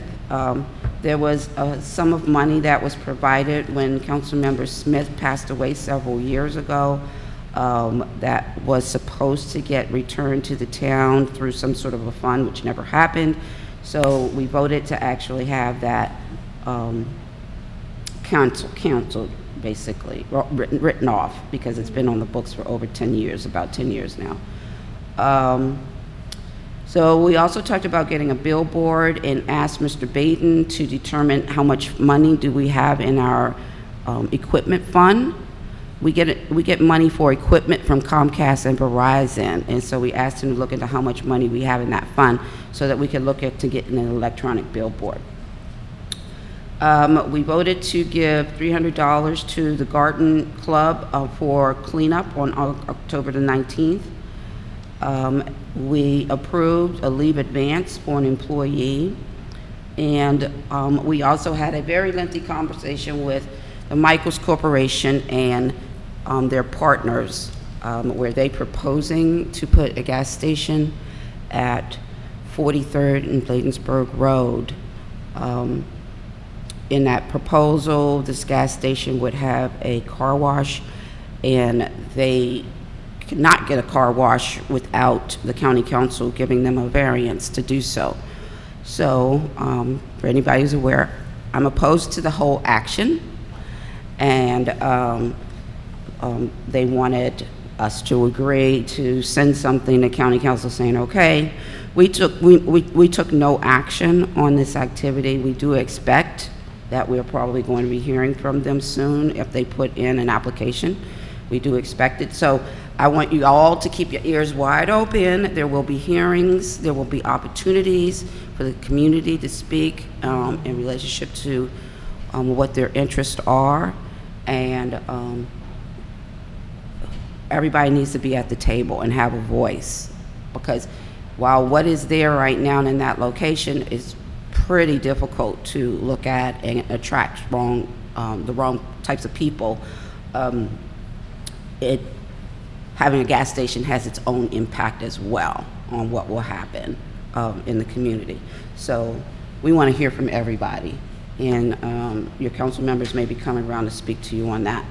There was a sum of money that was provided when Councilmember Smith passed away several years ago that was supposed to get returned to the town through some sort of a fund, which never happened. So we voted to actually have that canceled, basically, written off, because it's been on the books for over 10 years, about 10 years now. So we also talked about getting a billboard and asked Mr. Baden to determine how much money do we have in our equipment fund. We get money for equipment from Comcast and Verizon, and so we asked him to look into how much money we have in that fund so that we could look at to getting an electronic billboard. We voted to give $300 to the Garden Club for cleanup on October the 19th. We approved a leave advance for an employee, and we also had a very lengthy conversation with the Michaels Corporation and their partners, where they proposing to put a gas station at 43rd and Bladensburg Road. In that proposal, this gas station would have a car wash, and they could not get a car wash without the county council giving them a variance to do so. So, for anybody who's aware, I'm opposed to the whole action, and they wanted us to agree to send something to county council saying, okay. We took no action on this activity. We do expect that we're probably going to be hearing from them soon if they put in an application. We do expect it. So I want you all to keep your ears wide open. There will be hearings. There will be opportunities for the community to speak in relationship to what their interests are. And everybody needs to be at the table and have a voice, because while what is there right now in that location is pretty difficult to look at and attract the wrong types of people, having a gas station has its own impact as well on what will happen in the community. So we want to hear from everybody, and your council members may be coming around to speak to you on that.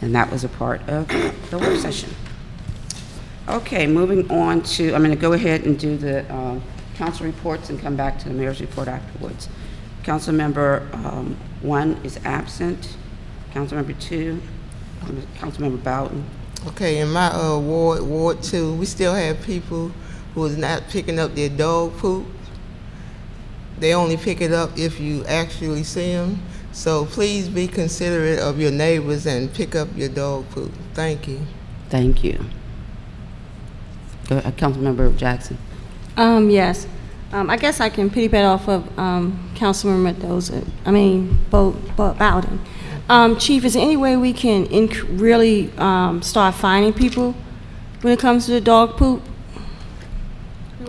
And that was a part of the work session. Okay, moving on to, I'm going to go ahead and do the council reports and come back to the mayor's report afterwards. Council member 1 is absent. Council member 2, Council member Bowden. Okay, in my Ward 2, we still have people who is not picking up their dog poop. They only pick it up if you actually see them. So please be considerate of your neighbors and pick up your dog poop. Thank you. Thank you. Go ahead, Councilmember Jackson. Yes. I guess I can piggyback off of Councilmember Bowden. Chief, is there any way we can really start finding people when it comes to the dog poop?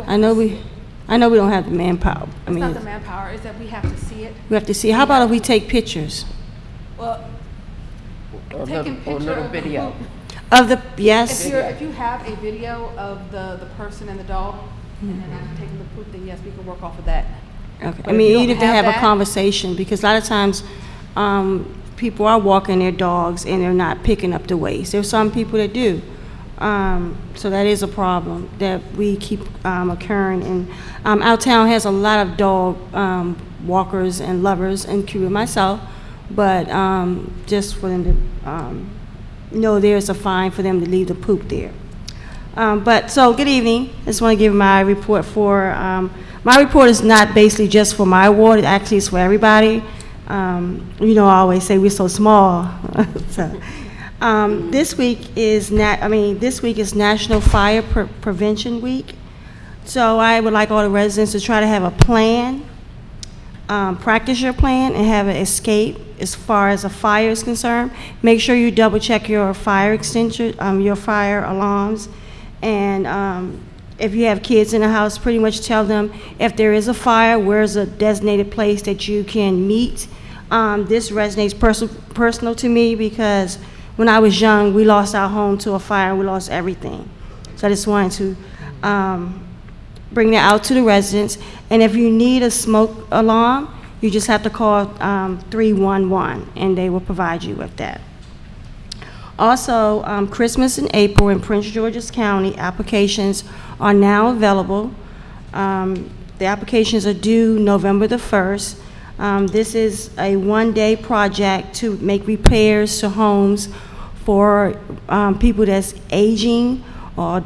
I know we don't have the manpower. It's not the manpower, it's that we have to see it. We have to see. How about if we take pictures? Well, taking Or a picture little of the video. poop. Of the, yes. If you have a video of the person and the dog, and then after taking the poop, then yes, we can work off of that. Okay. But I if mean, you don't even to have have a that- conversation, because a lot of times people are walking their dogs and they're not picking up the waste. There's some people that do. So that is a problem that we keep occurring. And our town has a lot of dog walkers and lovers, including myself, but just for them to know there's a fine for them to leave the poop there. So good evening. I just want to give my report for, my report is not basically just for my ward, it actually is for everybody. You know, I always say we're so small. So, this week is National Fire Prevention Week. So I would like all the residents to try to have a plan, practice your plan, and have an escape as far as a fire is concerned. Make sure you double check your fire extinguisher, your fire alarms, and if you have kids in the house, pretty much tell them if there is a fire, where's a designated place that you can meet. This resonates personal to me because when I was young, we lost our home to a fire and we lost everything. So I just wanted to bring that out to the residents. And if you need a smoke alarm, you just have to call 311 and they will provide you with that. Also, Christmas in April in Prince George's County, applications are now available. The applications are due November the 1st. This is a one-day project to make repairs to homes for people that's aging, or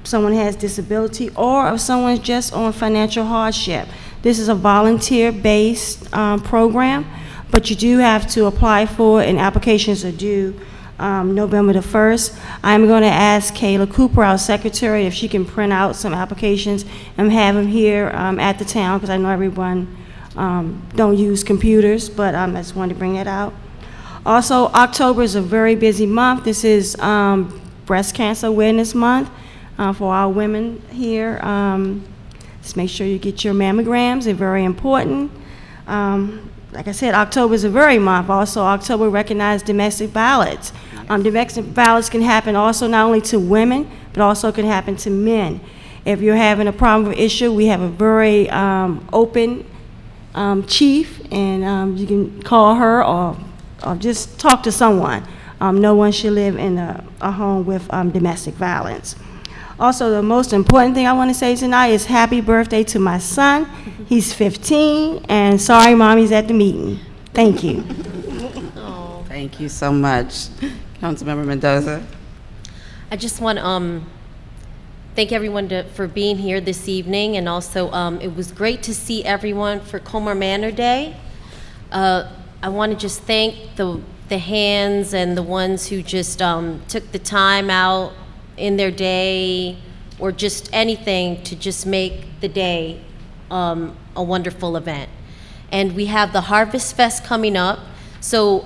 someone has disability, or if someone's just on financial hardship. This is a volunteer-based program. but you do have to apply for it, and applications are due November the 1st. I'm going to ask Kayla Cooper, our secretary, if she can print out some applications and have them here at the town, because I know everyone don't use computers, but I just wanted to bring that out. Also, October is a very busy month. This is Breast Cancer Awareness Month for our women here. Just make sure you get your mammograms. They're very important. Like I said, October is a very month. Also, October recognizes domestic violence. Domestic violence can happen also not only to women, but also can happen to men. If you're having a problem or issue, we have a very open chief, and you can call her or just talk to someone. No one should live in a home with domestic violence. Also, the most important thing I want to say tonight is happy birthday to my son. He's 15, and sorry, Mommy's at the meeting. Thank you. Thank you so much. Councilmember Mendoza. I just want to thank everyone for being here this evening, and also it was great to see everyone for Colmar Manor Day. I want to just thank the hands and the ones who just took the time out in their day or just anything to just make the day a wonderful event. And we have the Harvest Fest coming up, so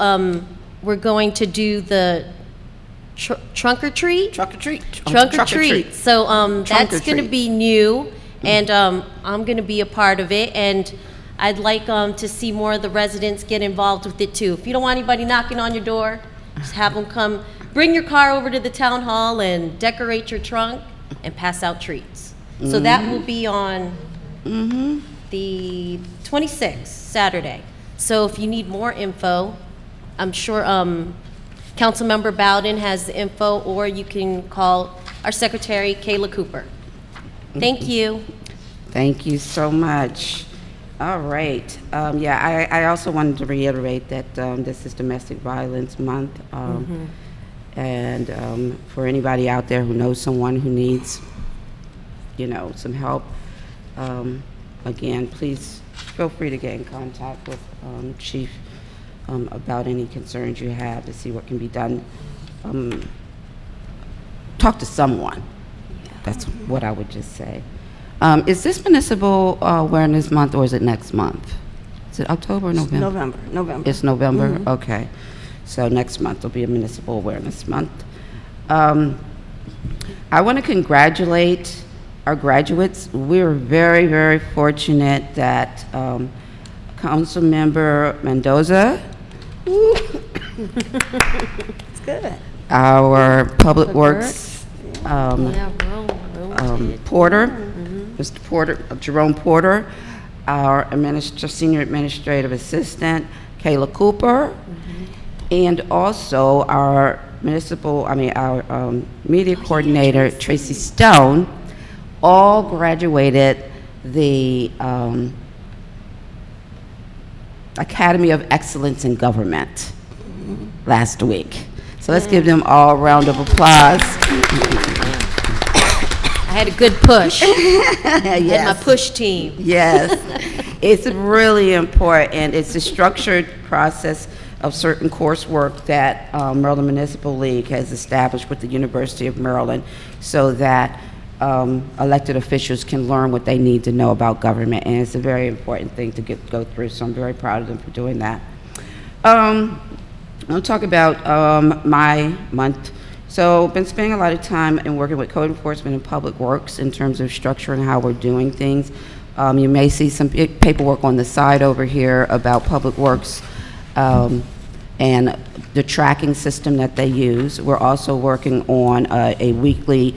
we're going to do the trunk or treat? Trunk or treat. Trunk or treat. So that's going to be new, and I'm going to be a part of it, and I'd like to see more of the residents get involved with it too. If you don't want anybody knocking on your door, just have them come. Bring your car over to the town hall and decorate your trunk and pass out treats. So that will be on the 26th, Saturday. So if you need more info, I'm sure Councilmember Bowden has the info, or you can call our secretary, Kayla Cooper. Thank you. Thank you so much. All right. Yeah, I also wanted to reiterate that this is Domestic Violence Month. And for anybody out there who knows someone who needs, some help, again, please feel free to get in contact with Chief about any concerns you have to see what can be done. Talk to someone. That's what I would just say. Is this Municipal Awareness Month, or is it next month? Is it October or November? November. It's November? Okay. So next month will be a Municipal Awareness Month. I want to congratulate our graduates. We're very, very fortunate that Councilmember Mendoza, It's good. our Public Works Porter, Mr. Porter, Jerome Porter, our Senior Administrative Assistant, Kayla Cooper, and also our Media Coordinator, Tracy Stone, all graduated the Academy of Excellence in Government last week. So let's give them all a round of applause. I had a good push. I Yes. had my push team. Yes, it's really important. It's a structured process of certain coursework that Maryland Municipal League has established with the University of Maryland so that elected officials can learn what they need to know about government, and it's a very important thing to go through, so I'm very proud of them for doing that. I'll talk about my month. So been spending a lot of time in working with code enforcement and public works in terms of structuring how we're doing things. You may see some paperwork on the side over here about public works and the tracking system that they use. We're also working on a weekly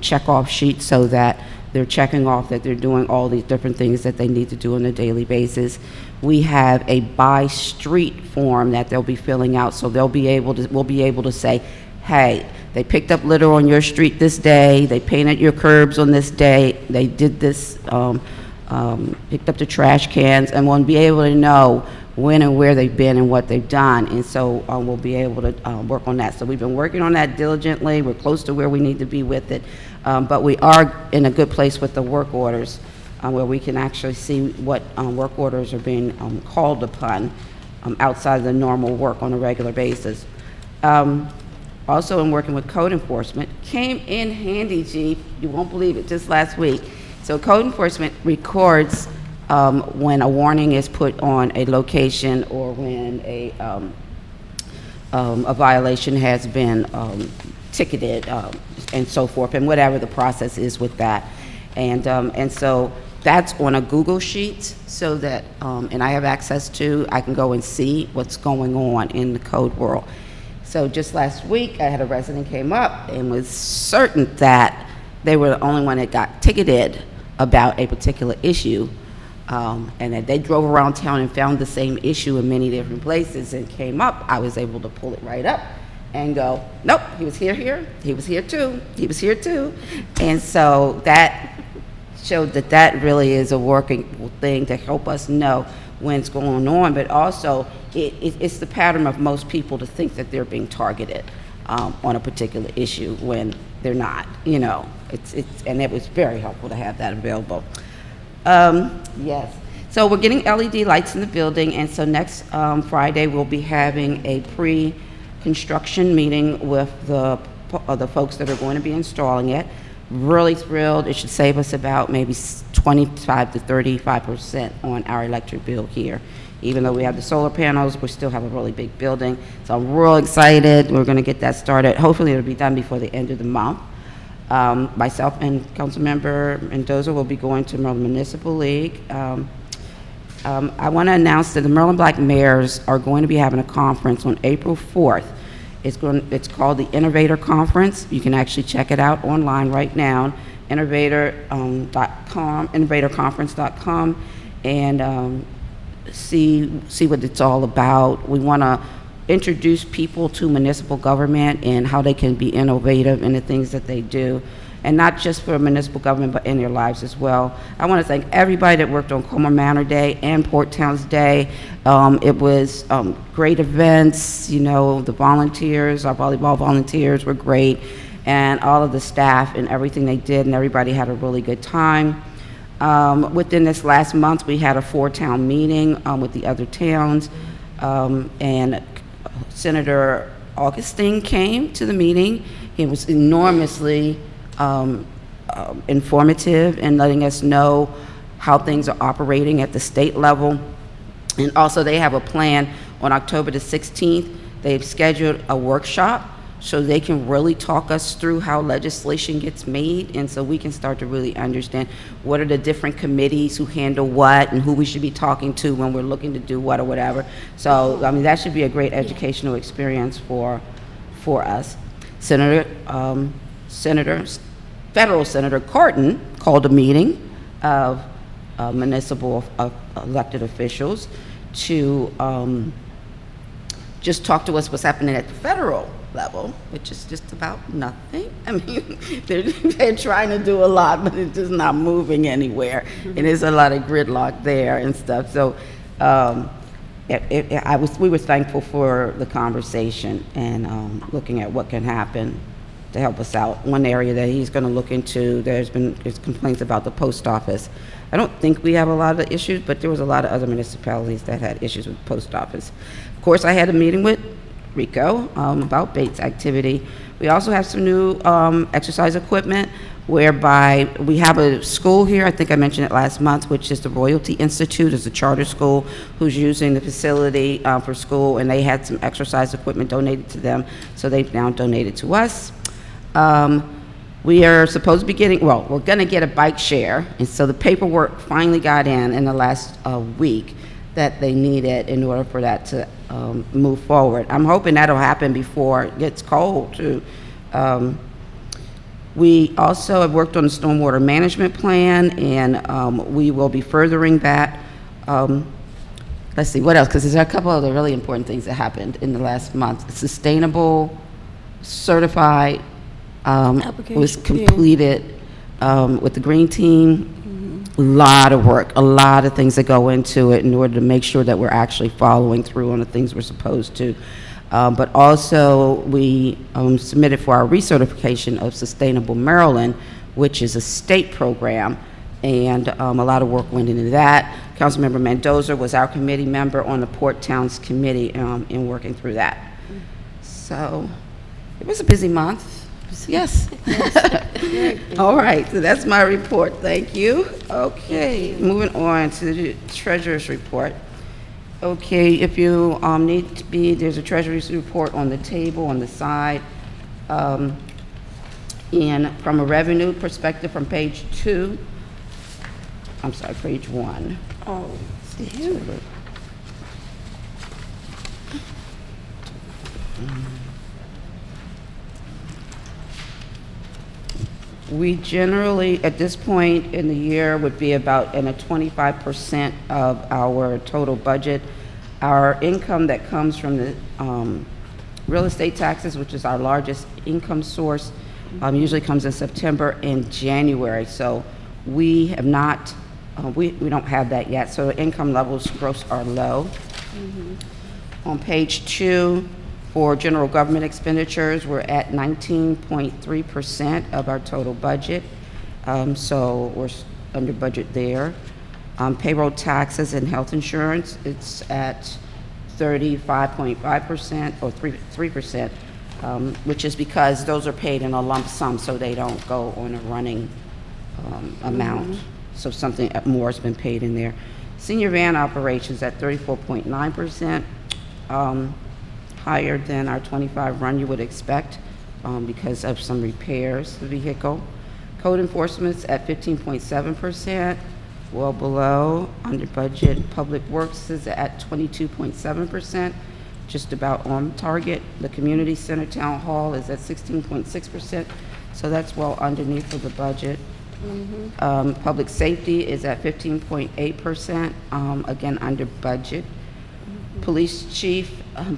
check-off sheet so that they're checking off that they're doing all these different things that they need to do on a daily basis. We have a by street form that they'll be filling out, so we'll be able to say, hey, they picked up litter on your street this day, they painted your curbs on this day, they did this, picked up the trash cans, and we'll be able to know when and where they've been and what they've done, and so we'll be able to work on that. So we've been working on that diligently. We're close to where we need to be with it, but we are in a good place with the work orders, where we can actually see what work orders are being called upon outside of the normal work on a regular basis. Also, in working with code enforcement, came in handy, Chief, you won't believe it, just last week. So code enforcement records when a warning is put on a location or when a violation has been ticketed and so forth, and whatever the process is with that. And so that's on a Google sheet, so that, and I have access to, I can go and see what's going on in the code world. So just last week, I had a resident came up and was certain that they were the only one that got ticketed about a particular issue, and that they drove around town and found the same issue in many different places and came up. I was able to pull it right up and go, nope, he was here, he was here too, he was here too. And so that showed that that really is a working thing to help us know what's going on, but also it's the pattern of most people to think that they're being targeted on a particular issue when they're not, you know. And it was very helpful to have that available. Yes, so we're getting LED lights in the building, and so next Friday we'll be having a pre-construction meeting with the folks that are going to be installing it. Really thrilled. It should save us about maybe 25 to 35% on our electric bill here. Even though we have the solar panels, we still have a really big building. So I'm real excited. We're going to get that started. Hopefully it'll be done before the end of the month. Myself and Councilmember Mendoza will be going to Maryland Municipal League. I want to announce that the Maryland Black Mayors are going to be having a conference on April 4th. It's called the Innovator Conference. You can actually check it out online right now, innovatorconference.com, and see what it's all about. We want to introduce people to municipal government and how they can be innovative in the things that they do, and not just for municipal government, but in their lives as well. I want to thank everybody that worked on Colmar Manor Day and Port Towns Day. It was great events. You know, the volunteers, our volleyball volunteers were great, and all of the staff and everything they did, and everybody had a really good time. Within this last month, we had a 4-town meeting with the other towns, and Senator Augustine came to the meeting. He was enormously informative in letting us know how things are operating at the state level. And also they have a plan on October the 16th. They've scheduled a workshop so they can really talk us through how legislation gets made, and so we can start to really understand what are the different committees who handle what and who we should be talking to when we're looking to do what or whatever. So, I mean, that should be a great educational experience for us. Federal Senator Carton called a meeting of municipal elected officials to just talk to us what's happening at the federal level, which is just about nothing. I mean, they're trying to do a lot, but it's just not moving anywhere. And there's a lot of gridlock there and stuff. So we were thankful for the conversation and looking at what can happen to help us out. One area that he's going to look into, there's complaints about the post office. I don't think we have a lot of issues, but there was a lot of other municipalities that had issues with the post office. Of course, I had a meeting with Rico about Bates activity. We also have some new exercise equipment, whereby we have a school here, I think I mentioned it last month, which is the Royalty Institute. It's a charter school who's using the facility for school, and they had some exercise equipment donated to them, so they've now donated to us. We are supposed to be getting, well, we're going to get a bike share, and so the paperwork finally got in the last week that they needed in order for that to move forward. I'm hoping that'll happen before it gets cold, too. We also have worked on the stormwater management plan, and we will be furthering that. Let's see, what else? Because there's a couple other really important things that happened in the last month. Sustainable, certified, was completed with the green team. A lot of work, a lot of things that go into it in order to make sure that we're actually following through on the things we're supposed to. But also we submitted for our recertification of Sustainable Maryland, which is a state program and a lot of work went into that. Councilmember Mendoza was our committee member on the Port Towns Committee in working through that. So it was a busy month. Yes. All right, so that's my report. Thank you. Okay, moving on to the treasurer's report. Okay, if you need to be, there's a treasurer's report on the table on the side. And from a revenue perspective, from page 2, I'm sorry, page 1. Oh, here. We generally, at this point in the year, would be about in a 25% of our total budget. Our income that comes from the real estate taxes, which is our largest income source, usually comes in September and January. So we have not, we don't have that yet. So the income levels gross are low. On page 2, for general government expenditures, we're at 19.3% of our total budget. So we're under budget there. Payroll taxes and health insurance, it's at 35.5% or 3%, which is because those are paid in a lump sum, so they don't go on a running amount. So something more has been paid in there. Senior van operations at 34.9%. Higher than our 25 run you would expect because of some repairs to the vehicle. Code enforcement's at 15.7%, well below, under budget. Public works is at 22.7%, just about on target. The community center town hall is at 16.6%, so that's well underneath of the budget. Public safety is at 15.8%, again under budget. Police chief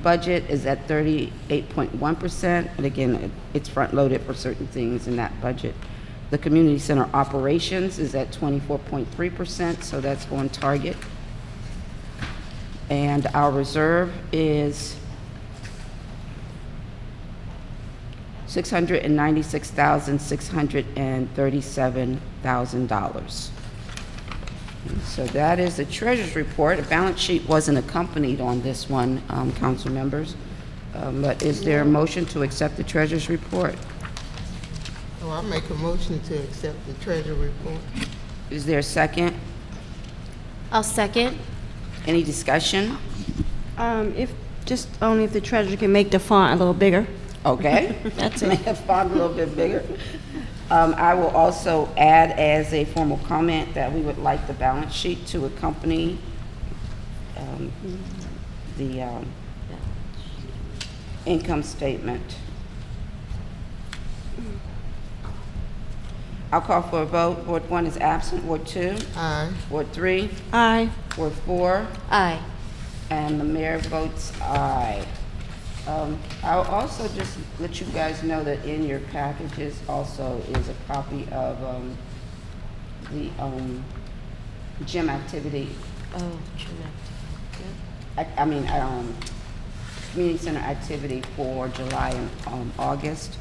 budget is at 38.1%, and again, it's front-loaded for certain things in that budget. The community center operations is at 24.3%, so that's on target. And our reserve is $696,637,000. So that is the treasurer's report. The balance sheet wasn't accompanied on this one, council members. But is there a motion to accept the treasurer's report? Oh, I make a motion to accept the treasury report. Is there a second? I'll second. Any discussion? If, just only if the treasurer can make the font a little bigger. Okay. That's it. Make the font a little bit bigger. I will also add as a formal comment that we would like the balance sheet to accompany the income statement. I'll call for a vote. Ward 1 is absent. Ward 2? Aye. Ward 3? Aye. Ward 4? Aye. And the mayor votes aye. I'll also just let you guys know that in your packages also is a copy of the gym activity. Oh, Jeanette. Community center activity for July and August.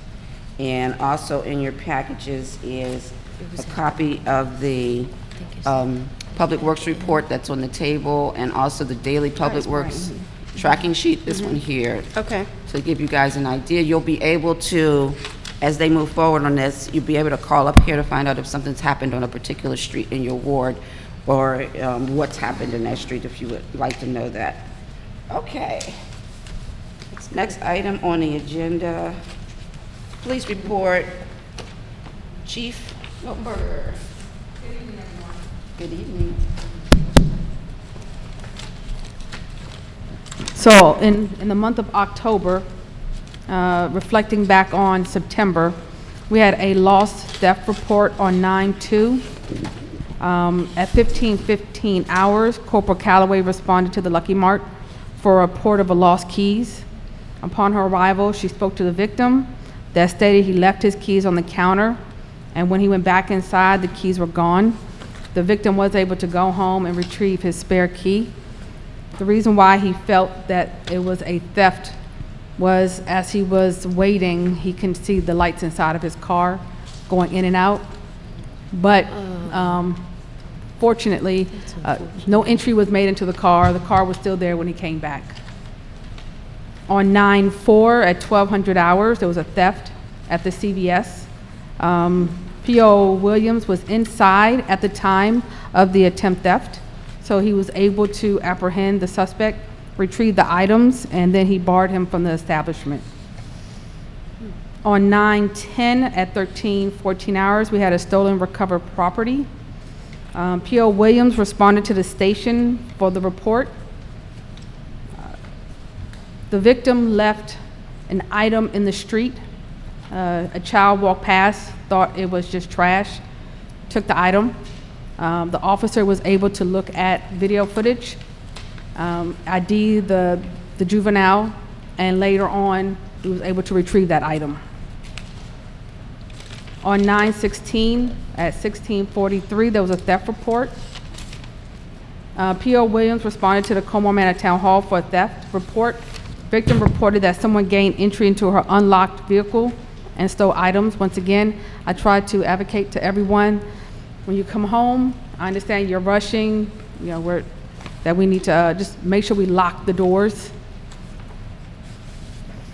And also in your packages is a copy of the Public Works report that's on the table, and also the daily Public Works tracking sheet, this one here. Okay. To give you guys an idea, you'll be able to, as they move forward on this, you'll be able to call up here to find out if something's happened on a particular street in your ward, or what's happened in that street, if you would like to know that. Okay. Next item on the agenda, police report. Chief Milberger. Good evening, everyone. Good evening. So in the month of October, reflecting back on September, we had a lost theft report on 9/2. At 15:15 hours, Corporal Calloway responded to the Lucky Mart for a report of a lost keys. Upon her arrival, she spoke to the victim that stated he left his keys on the counter, and when he went back inside, the keys were gone. The victim was able to go home and retrieve his spare key. The reason why he felt that it was a theft was as he was waiting, he could see the lights inside of his car going in and out. But Fortunately, no entry was made into the car. The car was still there when he came back. On 9/4 at 1200 hours, there was a theft at the CVS. P.O. Williams was inside at the time of the attempt theft, so he was able to apprehend the suspect, retrieve the items, and then he barred him from the establishment. On 9/10 at 13:14 hours, we had a stolen recovered property. P.O. Williams responded to the station for the report. The victim left an item in the street. A child walked past, thought it was just trash, took the item. The officer was able to look at video footage, ID the juvenile, and later on, he was able to retrieve that item. On 9/16 at 16:43, there was a theft report. P.O. Williams responded to the Colmar Manor Town Hall for a theft report. Victim reported that someone gained entry into her unlocked vehicle and stole items. Once again, I tried to advocate to everyone, when you come home, I understand you're rushing, you know, that we need to just make sure we lock the doors.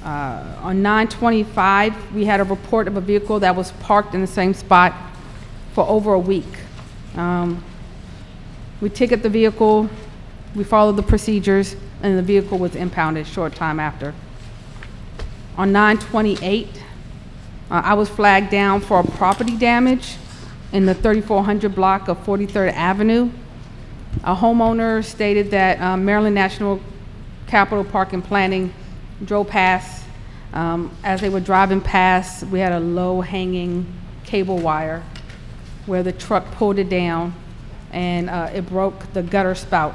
On 9/25, we had a report of a vehicle that was parked in the same spot for over a week. We ticket the vehicle, we followed the procedures, and the vehicle was impounded a short time after. On 9/28, I was flagged down for property damage in the 3400 block of 43rd Avenue. A homeowner stated that Maryland National Capital Park and Planning drove past. As they were driving past, we had a low-hanging cable wire where the truck pulled it down, and it broke the gutter spout.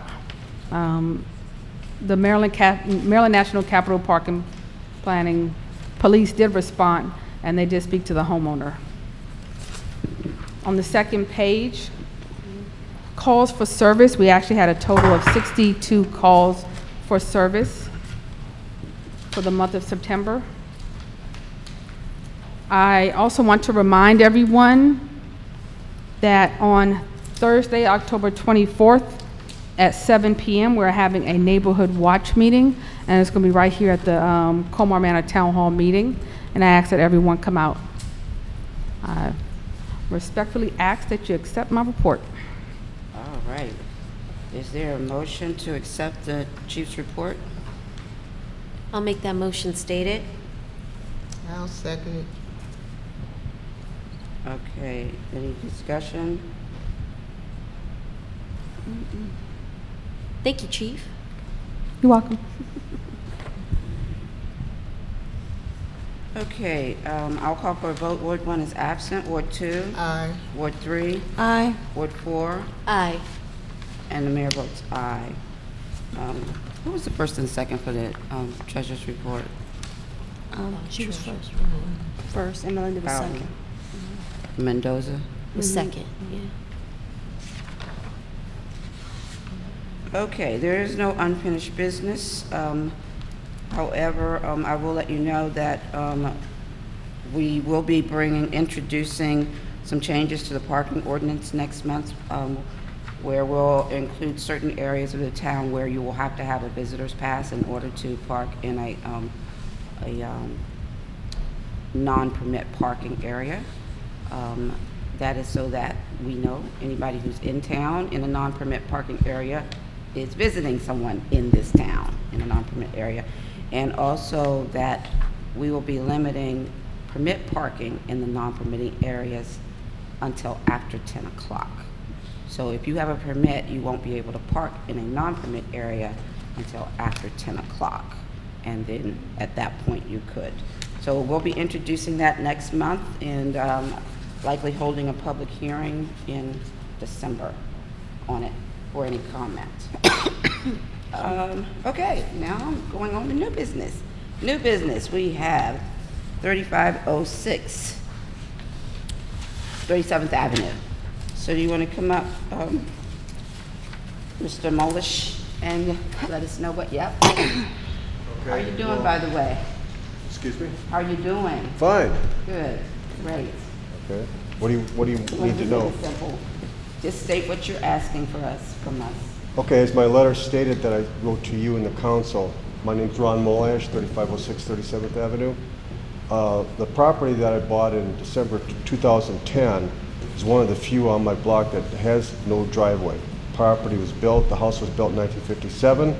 The Maryland National Capital Park and Planning police did respond, and they did speak to the homeowner. On the second page, calls for service, we actually had a total of 62 calls for service for the month of September. I also want to remind everyone that on Thursday, October 24th at 7 p.m., we're having a neighborhood watch meeting, and it's going to be right here at the Colmar Manor Town Hall meeting, and I ask that everyone come out. I respectfully ask that you accept my report. All right. Is there a motion to accept the chief's report? I'll make that motion stated. I'll second it. Okay, any discussion? Thank you, Chief. You're welcome. Okay, I'll call for a vote. Ward 1 is absent. Ward 2? Aye. Ward 3? Aye. Ward 4? Aye. And the mayor votes aye. Who was the first and second for the treasurer's report? She was first, and Melinda was second. Mendoza? Was second, yeah. Okay, there is no unfinished business. However, I will let you know that we will be introducing some changes to the parking ordinance next month, where we'll include certain areas of the town where you will have to have a visitor's pass in order to park in a non-permit parking area. That is so that we know anybody who's in town in a non-permit parking area is visiting someone in this town in a non-permit area. And also that we will be limiting permit parking in the non-permitting areas until after 10 o'clock. So if you have a permit, you won't be able to park in a non-permit area until after 10 o'clock. And then at that point you could. So we'll be introducing that next month and likely holding a public hearing in December on it for any comments. Okay, now I'm going on to new business. New business, we have 3506 37th Avenue. So do you want to come up, Mr. Molish, and let us know what, yep. How are you doing, by the way? Excuse me? How are you doing? Fine. Good, great. Okay. What do you need to know? Simple. Just state what you're asking from us. Okay, as my letter stated that I wrote to you and the council, my name's Ron Molash, 3506 37th Avenue. The property that I bought in December 2010 is one of the few on my block that has no driveway. Property was built, the house was built in 1957.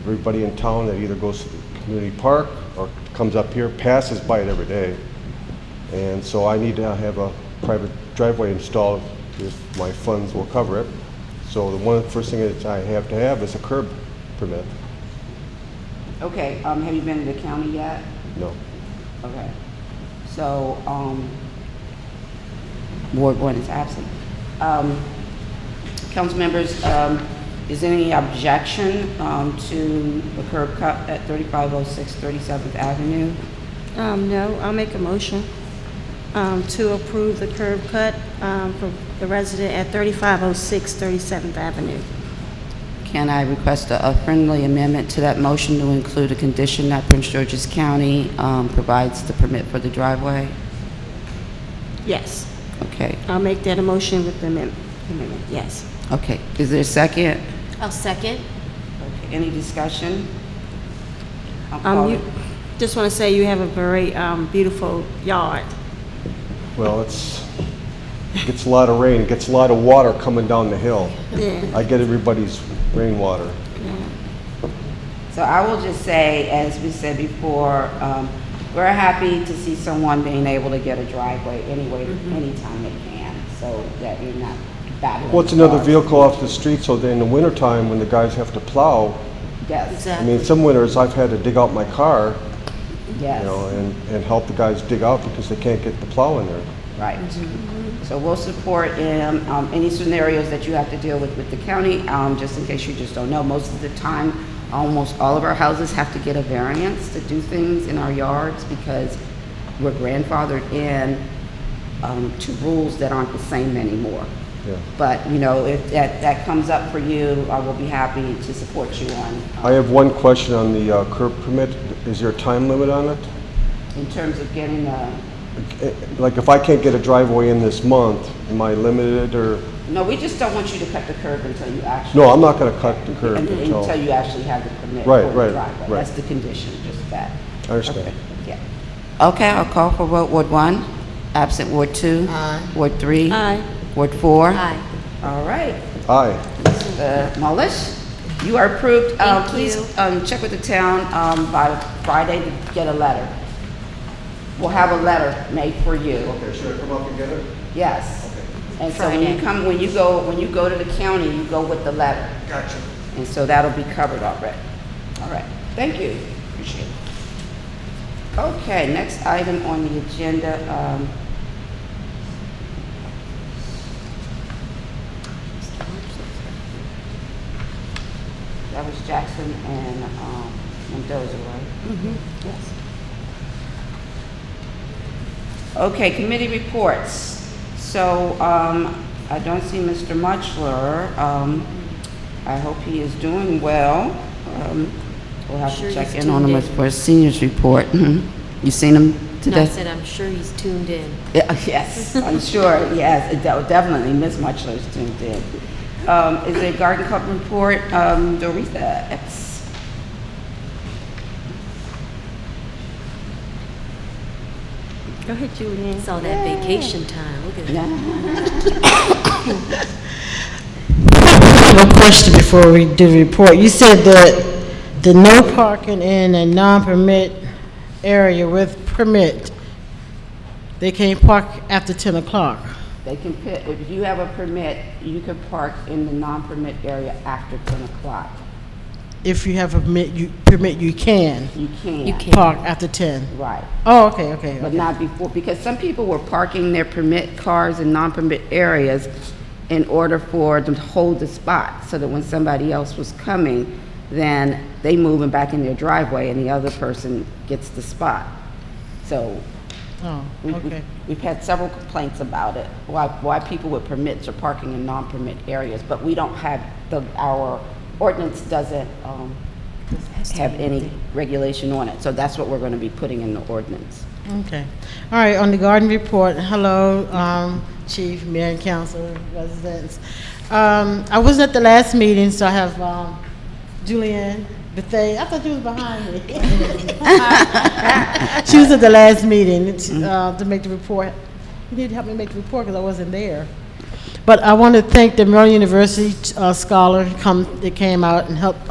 Everybody in town that either goes to the community park or comes up here passes by it every day. And so I need to have a private driveway installed if my funds will cover it. So the first thing that I have to have is a curb permit. Okay, have you been to the county yet? No. Okay. So, Ward 1 is absent. Council members, is there any objection to the curb cut at 3506 37th Avenue? No, I'll make a motion to approve the curb cut for the resident at 3506 37th Avenue. Can I request a friendly amendment to that motion to include a condition that Prince George's County provides the permit for the driveway? Yes, Okay. I'll make that a motion with the amendment, yes. Okay. Is there a second? I'll second. Okay. Any discussion? I'll call You it. just want to say you have a very beautiful yard. Well, it gets a lot of rain, it gets a lot of water coming down the hill. Yeah. I get everybody's rainwater. So I will just say, as we said before, we're happy to see someone being able to get a driveway anyway, anytime they can, so that you're not battling. Well, it's another cars. vehicle off the street, so then in the wintertime when the guys have to plow, Yes, I mean, some winters I've had to dig out my car, yes. you know, and help the guys dig out because they can't get the plow in there. Right. So we'll support in any scenarios that you have to deal with the county. Just in case you just don't know, most of the time, almost all of our houses have to get a variance to do things in our yards because we're grandfathered in to rules that aren't the same anymore. Yeah. But, you know, if that comes up for you, I will be happy to support you on, I have one question on the curb permit. Is there a time limit on it? in terms of getting a, Like if I can't get a driveway in this month, am I limited or? no, we just don't want you to cut the curb until you actually. No, I'm not gonna cut the curb Until until, you actually have the permit Right, for the right, driveway. right. That's the condition, just that. I understand. Okay, yeah. Okay, I'll call for vote. Ward 1, absent. Ward 2. Aye. Ward 3. Aye. Ward 4. Aye. All right. Aye. Mr. Mullish, you are approved. Thank Please you. check with the town by Friday to get a letter. We'll have a letter made for you. Okay, should I come up and get it? Yes. And so when Friday. you go to the county, you go with the letter. Gotcha. And so that'll be covered already. All right, thank you, appreciate it. Okay, next item on the agenda, that was Jackson and Mendoza, right? Yes. Okay, committee reports. So, I don't see Mr. Muchler. I hope he is doing well. We'll have Sure to check he's in on him tuned in. for his seniors report. You seen him No, I today? said I'm sure he's tuned in. Yeah, yes, I'm sure, yes, definitely, Ms. Muchler is tuned in. Is there a garden club report? Doretha Epps. Go ahead, Julianne. It's all that vacation time. Look at that. I have a question before we do the report. You said that the no parking in a non-permit area with permit, they can't park after 10 o'clock. They can pit, if you have a permit, you can park in the non-permit area after 10 o'clock. If you have a permit, you can You can. You can. park after 10. Right, Oh, okay, okay. but okay. not before, because some people were parking their permit cars in non-permit areas in order for them to hold the spot, so that when somebody else was coming, then they moving back in their driveway and the other person gets the spot. So Oh, we- okay. we've had several complaints about it, why people with permits are parking in non-permit areas, but we don't have, our ordinance doesn't have any regulation on it, so that's what we're going to be putting in the ordinance. Okay. All right, on the garden report, hello. Chief, Mayor and Council, residents. I wasn't at the last meeting, so I have Julianne Bethay. I thought you was behind me. She was at the last meeting to make the report. You need to help me make the report because I wasn't there. But I want to thank the Maryland University scholar that came out and helped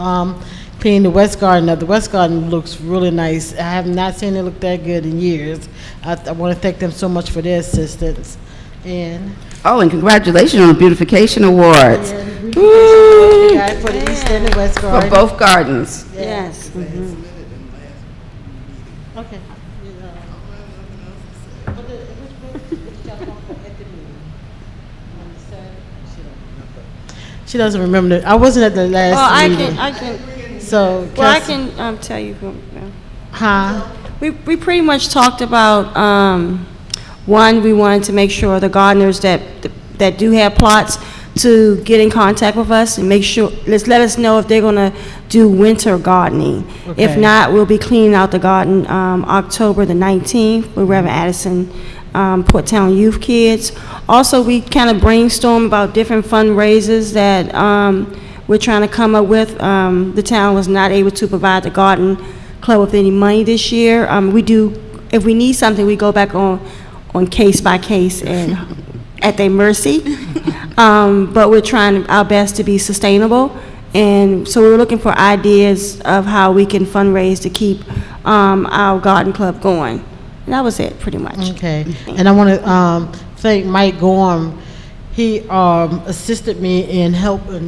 clean the West Garden up. The West Garden looks really nice. I have not seen it look that good in years. I want to thank them so much for their assistance. And congratulations on the beautification awards. yeah, the beautification guy for the East and the West Garden. For both gardens. Yes. Okay. She doesn't remember. I wasn't at the last meeting. I can. So, Well, I can tell you. huh? We pretty much talked about, one, we wanted to make sure the gardeners that do have plots to get in contact with us and make sure, let us know if they're gonna do winter gardening. If Okay. not, we'll be cleaning out the garden, October the 19th with Reverend Addison, Port Town Youth Kids. Also, we kind of brainstorm about different fundraisers that, we're trying to come up with. The town was not able to provide the garden club with any money this year. We do, if we need something, we go back on case by case and at their mercy. But we're trying our best to be sustainable. And so we're looking for ideas of how we can fundraise to keep our garden club going. And that was it, pretty much. Okay. And I want to thank Mike Gorham. He assisted me in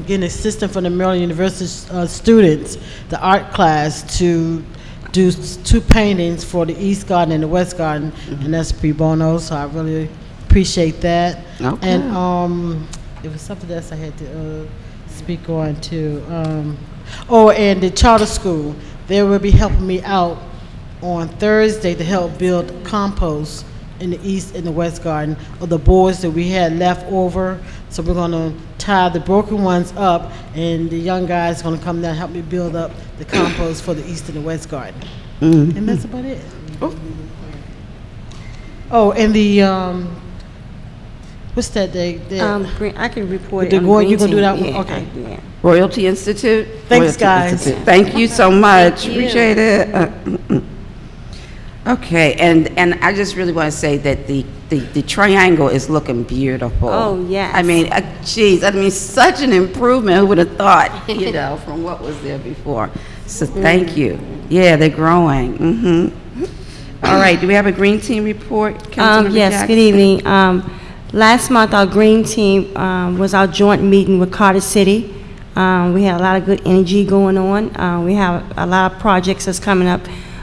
getting assistance from the Maryland University students, the art class, to do 2 paintings for the East Garden and the West Garden, and that's pro bono, so I really appreciate that. Okay. And it was something else I had to speak on too. And the charter school, they will be helping me out on Thursday to help build compost in the East and the West Garden of the boards that we had left over. So we're going to tie the broken ones up, and the young guys are going to come down and help me build up the compost for the East and the West Garden. And that's about it. Oh, and the, what's that day? I can report it The on the Gordon, green you gonna do team. that one? Yeah, Okay. yeah. Royalty Institute. Thanks, Royalty guys. Institute. Thank you so much. Thank you. Appreciate it. Okay, and I just really want to say that the triangle is looking beautiful. Oh, yes. I mean, geez, I mean, such an improvement. Who would have thought, from what was there before? So thank you. Yeah, they're growing. All right, do we have a green team report? Councilmember Yes, Jackson? good evening. Last month, our green team was our joint meeting with Carter City. We had a lot of good energy going on. We have a lot of projects that's coming up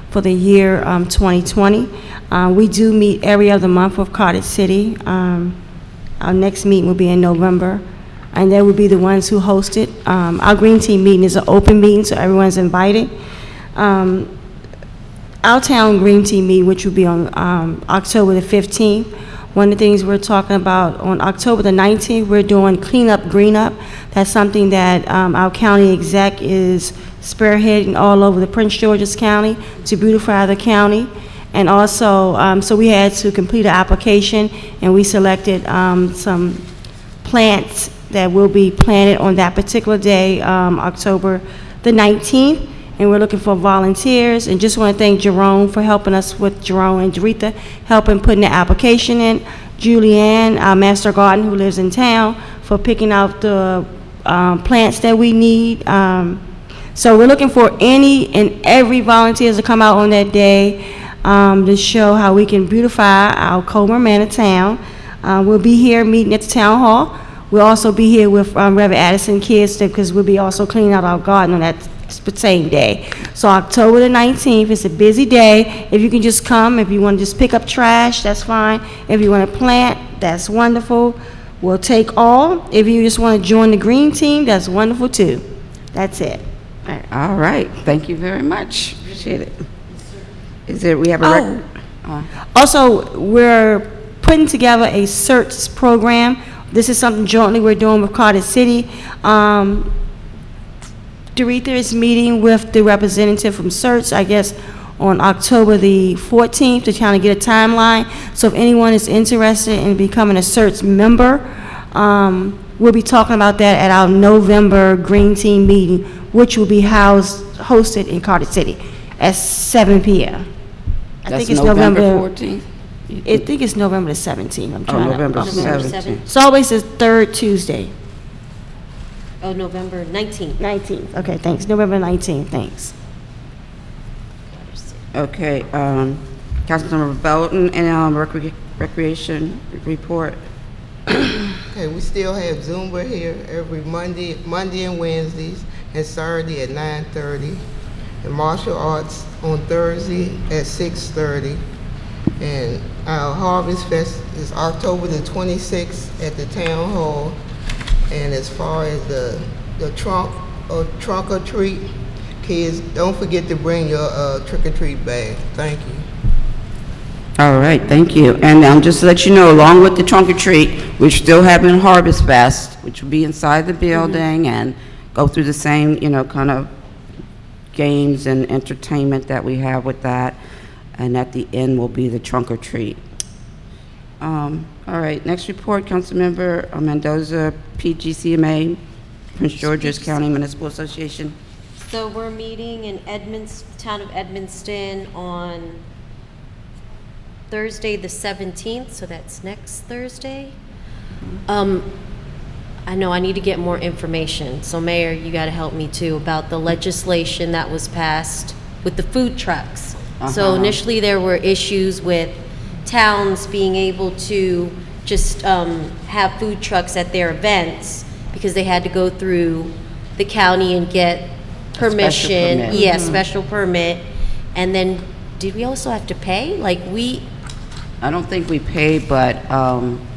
for the year 2020. We do meet every other month with Carter City. Our next meeting will be in November, and they will be the ones who host it. Our green team meeting is an open meeting, so everyone's invited. Our town green team meeting, which will be on October the 15th. One of the things we're talking about on October the 19th, we're doing Clean Up, Green Up. That's something that our county exec is spearheading all over the Prince George's County to beautify the county. And also, so we had to complete an application, and we selected some plants that will be planted on that particular day, October the 19th. And we're looking for volunteers, and just want to thank Jerome for helping us with Jerome and Jaretha, helping putting the application in. Julianne, our master gardener who lives in town, for picking out the plants that we need. So we're looking for any and every volunteers to come out on that day to show how we can beautify our Colmar Manor town. We'll be here meeting at the town hall. We'll also be here with Reverend Addison kids, because we'll be also cleaning out our garden on that same day. So October the 19th, it's a busy day. If you can just come, if you want to just pick up trash, that's fine. If you want to plant, that's wonderful. We'll take all. If you just want to join the green team, that's wonderful too. That's it. All right, thank you very much. Appreciate it. Is there, we have a record? Also, we're putting together a search program. This is something jointly we're doing with Carter City. Doretha is meeting with the representative from CERTS, I guess, on October the 14th to kind of get a timeline. So if anyone is interested in becoming a CERTS member, we'll be talking about that at our November Green Team meeting, which will be hosted in Carter City at 7 p.m. That's November 14th? I think it's November the 17th. I'm trying November to. 17th. It's always the third Tuesday. Oh, November 19th. 19th. Okay, thanks. November 19th. Thanks. Okay, Councilmember Belton and recreation report. Okay, we still have Zumba here every Monday and Wednesdays, and Saturday at 9:30, and martial arts on Thursday at 6:30. And our Harvest Fest is October the 26th at the Town Hall. And as far as the trunk or treat, kids, don't forget to bring your trick or treat bag. Thank you. All right, thank you. And just to let you know, along with the trunk or treat, we're still having Harvest Fest, which will be inside the building and go through the same, kind of games and entertainment that we have with that. And at the end will be the trunk or treat. All right, next report, Councilmember Mendoza, PGCMA, Prince George's County Municipal Association. So we're meeting in town of Edmonston on Thursday the 17th, so that's next Thursday. I know I need to get more information, so Mayor, you got to help me too about the legislation that was passed with the food trucks. So initially there were issues with towns being able to just have food trucks at their events because they had to go through the county and get permission. permit. Yeah, special permit. And then did we also have to pay? I don't think we pay, but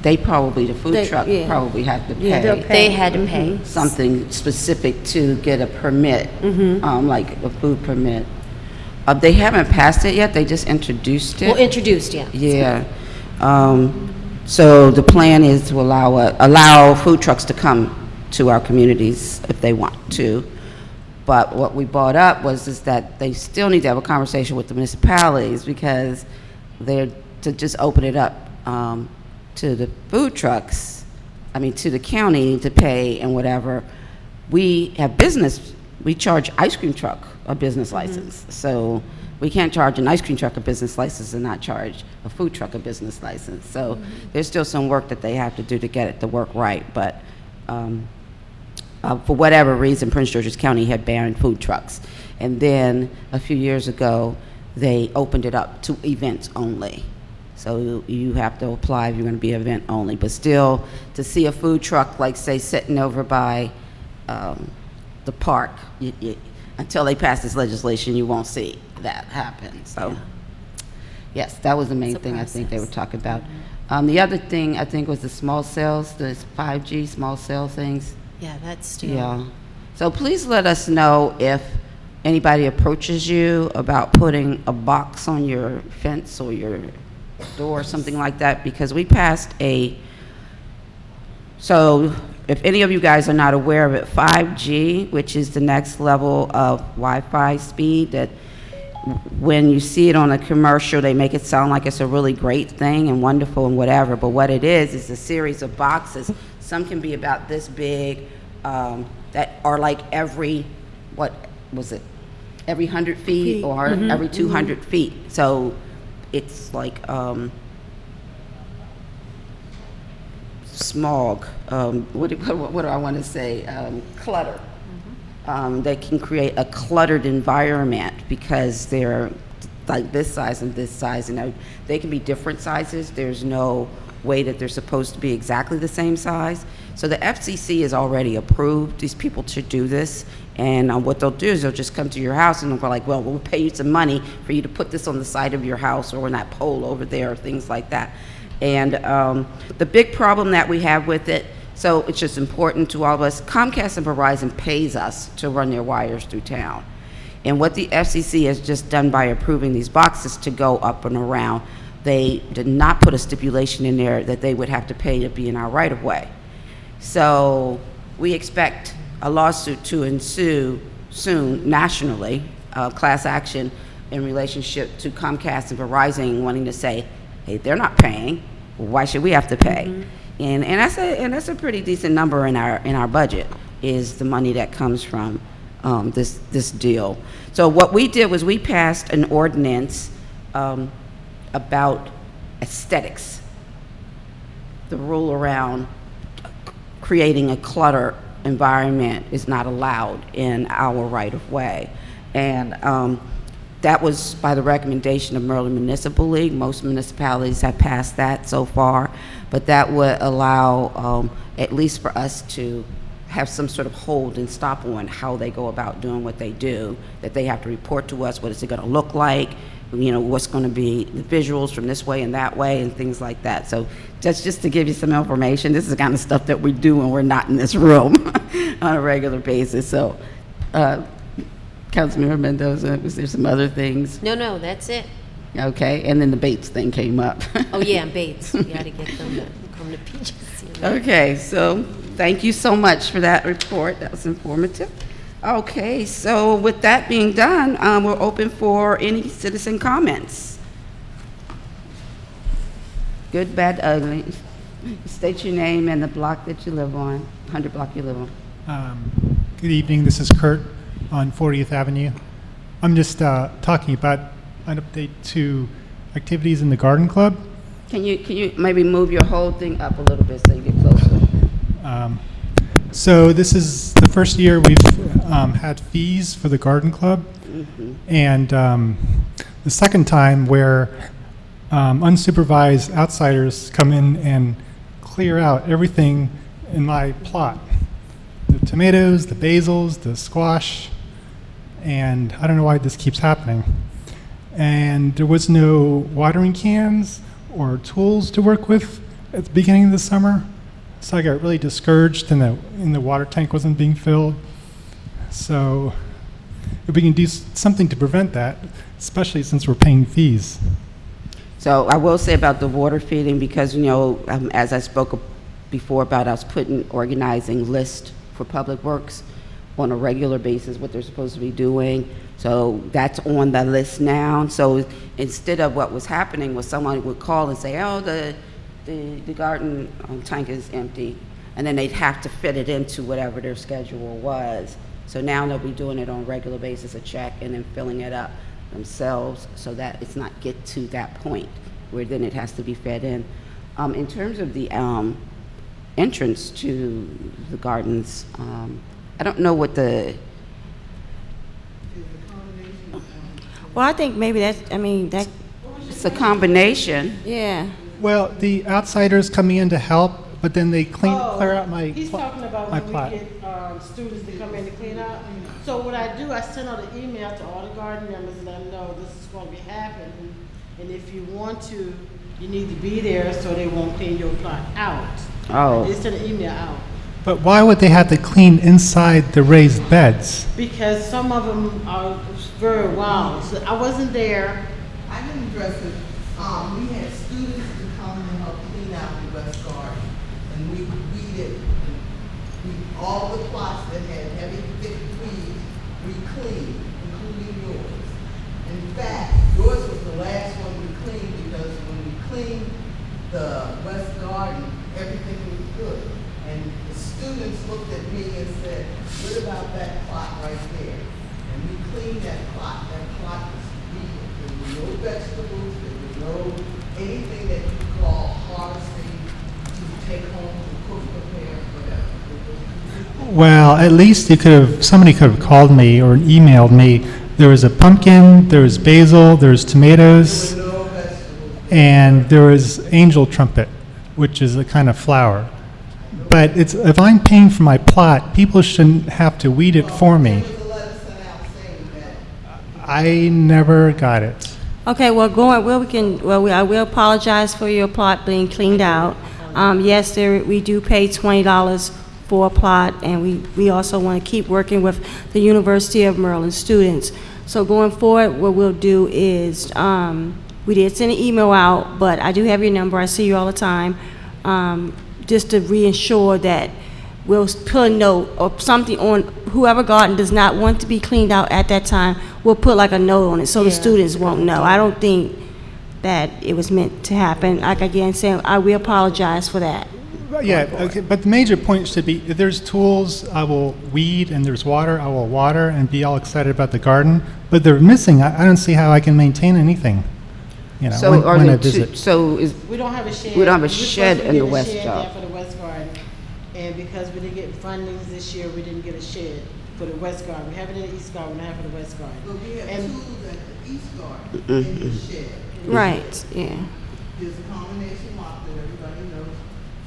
they probably, the food truck yeah. probably had to pay. Yeah, they'll pay. They had to pay. Something specific to get a permit, like a food permit. They haven't passed it yet, they just introduced it. Well, introduced, yeah. Yeah. So the plan is to allow food trucks to come to our communities if they want to. But what we brought up is that they still need to have a conversation with the municipalities because they're to just open it up to the food trucks, to the county to pay and whatever. We have business, we charge ice cream truck a business license. So we can't charge an ice cream truck a business license and not charge a food truck a business license. So there's still some work that they have to do to get it to work right. But for whatever reason, Prince George's County had banned food trucks. And then a few years ago, they opened it up to events only. So you have to apply if you're going to be event only. But still, to see a food truck, like say, sitting over by the park, until they pass this legislation, you won't see that happen. So, yes, that was the main thing I think they were talking about. The other thing I think was the small cells, the 5G small cell things. Yeah, that's still. Yeah. So please let us know if anybody approaches you about putting a box on your fence or your door or something like that, because we passed so if any of you guys are not aware of it, 5G, which is the next level of Wi-Fi speed, that when you see it on a commercial, they make it sound like it's a really great thing and wonderful and whatever, but what it is a series of boxes. Some can be about this big, that are like every 100 feet or every 200 feet. So it's like smog, what do I want to say, clutter. They can create a cluttered environment because they're like this size and this size. They can be different sizes. There's no way that they're supposed to be exactly the same size. So the FCC has already approved these people to do this. And what they'll do is they'll just come to your house and they'll go like, well, we'll pay you some money for you to put this on the side of your house or on that pole over there, or things like that. And the big problem that we have with it, so it's just important to all of us, Comcast and Verizon pays us to run their wires through town. And what the FCC has just done by approving these boxes to go up and around, they did not put a stipulation in there that they would have to pay to be in our right of way. So we expect a lawsuit to ensue soon nationally, class action, in relationship to Comcast and Verizon wanting to say, hey, they're not paying, why should we have to pay? And that's a pretty decent number in our budget, is the money that comes from this deal. So what we did was we passed an ordinance about aesthetics, the rule around creating a clutter environment is not allowed in our right-of-way. And that was by the recommendation of Maryland Municipal League. Most municipalities have passed that so far, but that would allow, at least for us to have some sort of hold and stop on how they go about doing what they do, that they have to report to us what is it going to look like, you know, what's going to be the visuals from this way and that way and things like that. So just to give you some information, this is the kind of stuff that we do when we're not in this room on a regular basis. So Councilmember Mendoza, was there some other things? No, that's it. Okay, and then the Bates thing came up. Oh, yeah, Bates. We got to get them to come to PGC. Okay, so thank you so much for that report. That was informative. Okay, so with that being done, we're open for any citizen comments. Good, bad, ugly. State your name and the block that you live on, 100 block you live on. Good evening, this is Kurt on 40th Avenue. I'm just talking about an update to activities in the garden club. Can you maybe move your whole thing up a little bit so you get closer? So this is the first year we've had fees for the garden club, and the second time where unsupervised outsiders come in and clear out everything in my plot. The tomatoes, the basils, the squash, and I don't know why this keeps happening. And there was no watering cans or tools to work with at the beginning of the summer. So I got really discouraged and the water tank wasn't being filled. So if we can do something to prevent that, especially since we're paying fees. So I will say about the water feeding, because, you know, as I spoke before about us organizing lists for Public Works on a regular basis, what they're supposed to be doing. So that's on the list now. So instead of what was happening was someone would call and say, oh, the garden tank is empty, and then they'd have to fit it into whatever their schedule was. So now they'll be doing it on a regular basis, a check, and then filling it up themselves so that it's not get to that point where then it has to be fed in. In terms of the entrance to the gardens, I don't know what the... Well, I think maybe that's, I mean, that... It's a combination. Yeah. Well, the outsiders coming in to help, but then they clear out my He's talking about my when plot. we get students to come in to clean out. So what I do, I send out an email to all the garden members and let them know this is going to be happening. And if you want to, you need to be there so they won't clean your plot out. Oh. They send an email out. But why would they have to clean inside the raised beds? Because some of them are very wild. So I wasn't there. I can address it. We had students to come and help clean out the West Garden, and we weeded all the plots that had heavy, thick weeds. We cleaned, including yours. In fact, yours was the last one we cleaned because when we cleaned the West Garden, everything was good. And the students looked at me and said, "What about that plot right there?" And we cleaned that plot. That plot was weeded. There were no vegetables. No, anything that you call harvesting to take home to cook, prepare, whatever. Well, at least somebody could have called me or emailed me. There was a pumpkin, there was basil, there was tomatoes, and there was angel trumpet, which is a kind of flower. But if I'm paying for my plot, people shouldn't have to weed it for me. I never got it. Okay, well, I will apologize for your plot being cleaned out. Yes, we do pay $20 for a plot, and we also want to keep working with the University of Maryland students. So going forward, what we'll do is, we did send an email out, but I do have your number. I see you all the time. Just to reassure that we'll put a note or something on whoever garden does not want to be cleaned out at that time. We'll put like a note on it so the students won't know. I don't think that it was meant to happen. Like again, saying we apologize for that. Yeah, okay, but the major point should be, if there's tools, I will weed, and there's water, I will water and be all excited about the garden. But they're missing. I don't see how I can maintain anything, you know, So when I visit. We don't have a shed. We don't have a We're supposed shed to in the get a West shed Yard. there for the West Garden. And because we didn't get fundings this year, we didn't get a shed for the West Garden. We have it in the East Garden, we don't have it for the West Garden. But we have And- tools at the East Garden in the shed. Right, yeah. There's a combination lock that everybody knows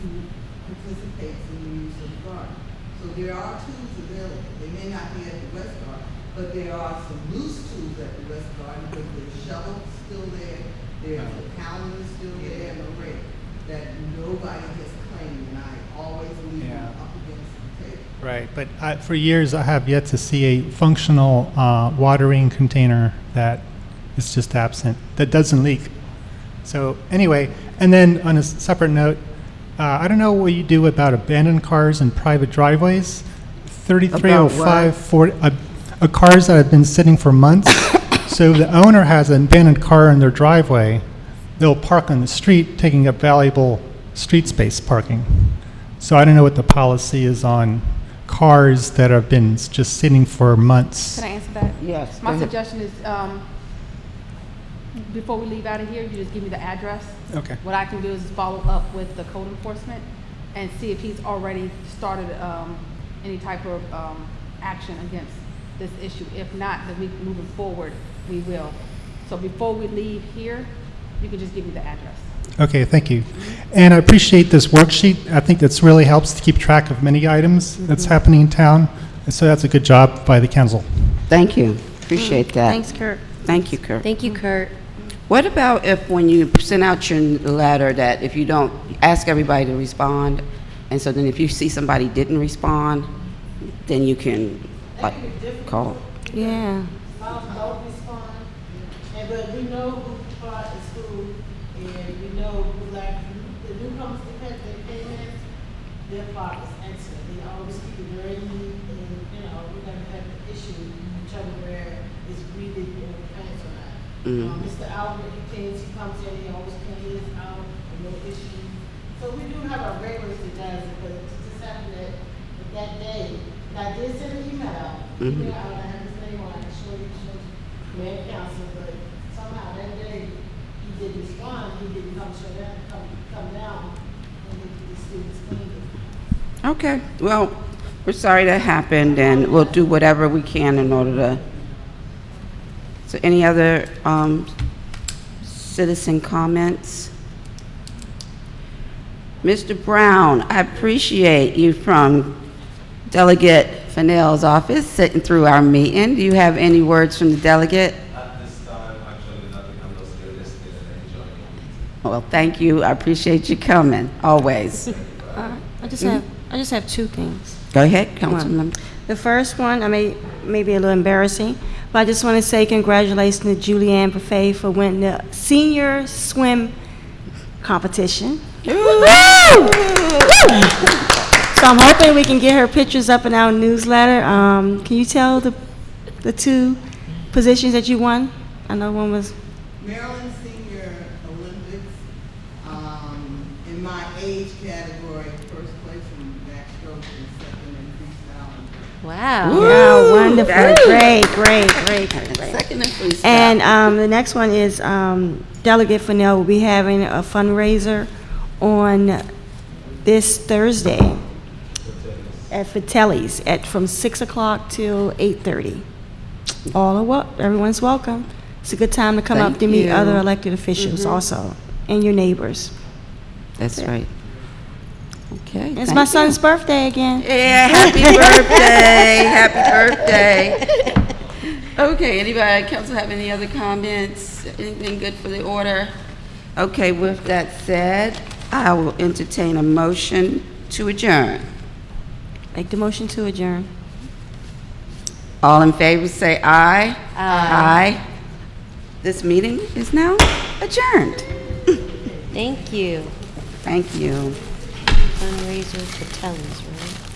who participates in the use of the garden. So there are tools available. They may not be at the West Garden, but there are some loose tools at the West Garden because there's shovels still there, there's a calendar still there, and a rake that nobody has claimed, and I always leave them up against the table. Right, but for years I have yet to see a functional watering container that is just absent, that doesn't leak. So anyway, and then on a separate note, I don't know what you do about abandoned cars in private driveways. 3305 40, cars that have been sitting for months. So if the owner has an abandoned car in their driveway, they'll park on the street, taking up valuable street space parking. So I don't know what the policy is on cars that have been just sitting for months. Can I answer that? Yes. My suggestion is, before we leave out of here, you just give me the address. Okay. What I can do is follow up with the code enforcement and see if he's already started any type of action against this issue. If not, then moving forward, we will. So before we leave here, you can just give me the address. Okay, thank you. And I appreciate this worksheet. I think this really helps to keep track of many items that's happening in town. And so that's a good job by the council. Thank you. Appreciate that. Thanks, Kurt. Thank you, Kurt. Thank you, Kurt. What about if when you send out your letter that if you don't ask everybody to respond, and so then if you see somebody didn't respond, then you can like call. Yeah. Don't respond, and but we know who part is who, and we know who like the newcomers that came in, their part is excellent. They always keep it very neat, and you know we never have an issue in terms of where it's greeted in the pants or not. Mr. Albert, he comes in, he always cleans his out, no issue. So we do have our regulars that does it, but it just happened that day. And I did send an email out. Email out, I have his name on it, show mayor council, but somehow that day he didn't respond, he didn't come down and the students cleaned it. Okay, well, we're sorry that happened, and we'll do whatever we can in order to. So any other citizen comments? Mr. Brown, I appreciate you from Delegate Fennell's office sitting through our meeting. Do you have any words from the delegate? At this time, actually nothing. I'm just here listening and enjoying it. Well, thank you. I appreciate you coming, always. I just have two things. Go ahead, Councilmember. The first one, I may be a little embarrassing, but I just want to say congratulations to Julianne Buffet for winning the senior swim competition. So I'm hoping we can get her pictures up in our newsletter. Can you tell the two positions that you won? I know one was Maryland Senior Olympics, in my age category, first place in backstroke and second in freestyle. Wow. yeah, wonderful, great. Second in freestyle. And the next one is Delegate Fennell will be having a fundraiser on this Thursday at Fratelli's from 6 o'clock till 8:30. Everyone's welcome. It's a good time to come Thank up to meet you. other elected officials also, and your neighbors. That's right. Okay. It's thank my you. son's birthday again. Yeah, happy birthday. Happy birthday. Okay, anybody, council have any other comments? Anything good for the order? Okay, with that said, I will entertain a motion to adjourn. Make the motion to adjourn. All in favor say aye. Aye. This meeting is now adjourned. Thank you. Thank you. Fundraiser for Telly's, right?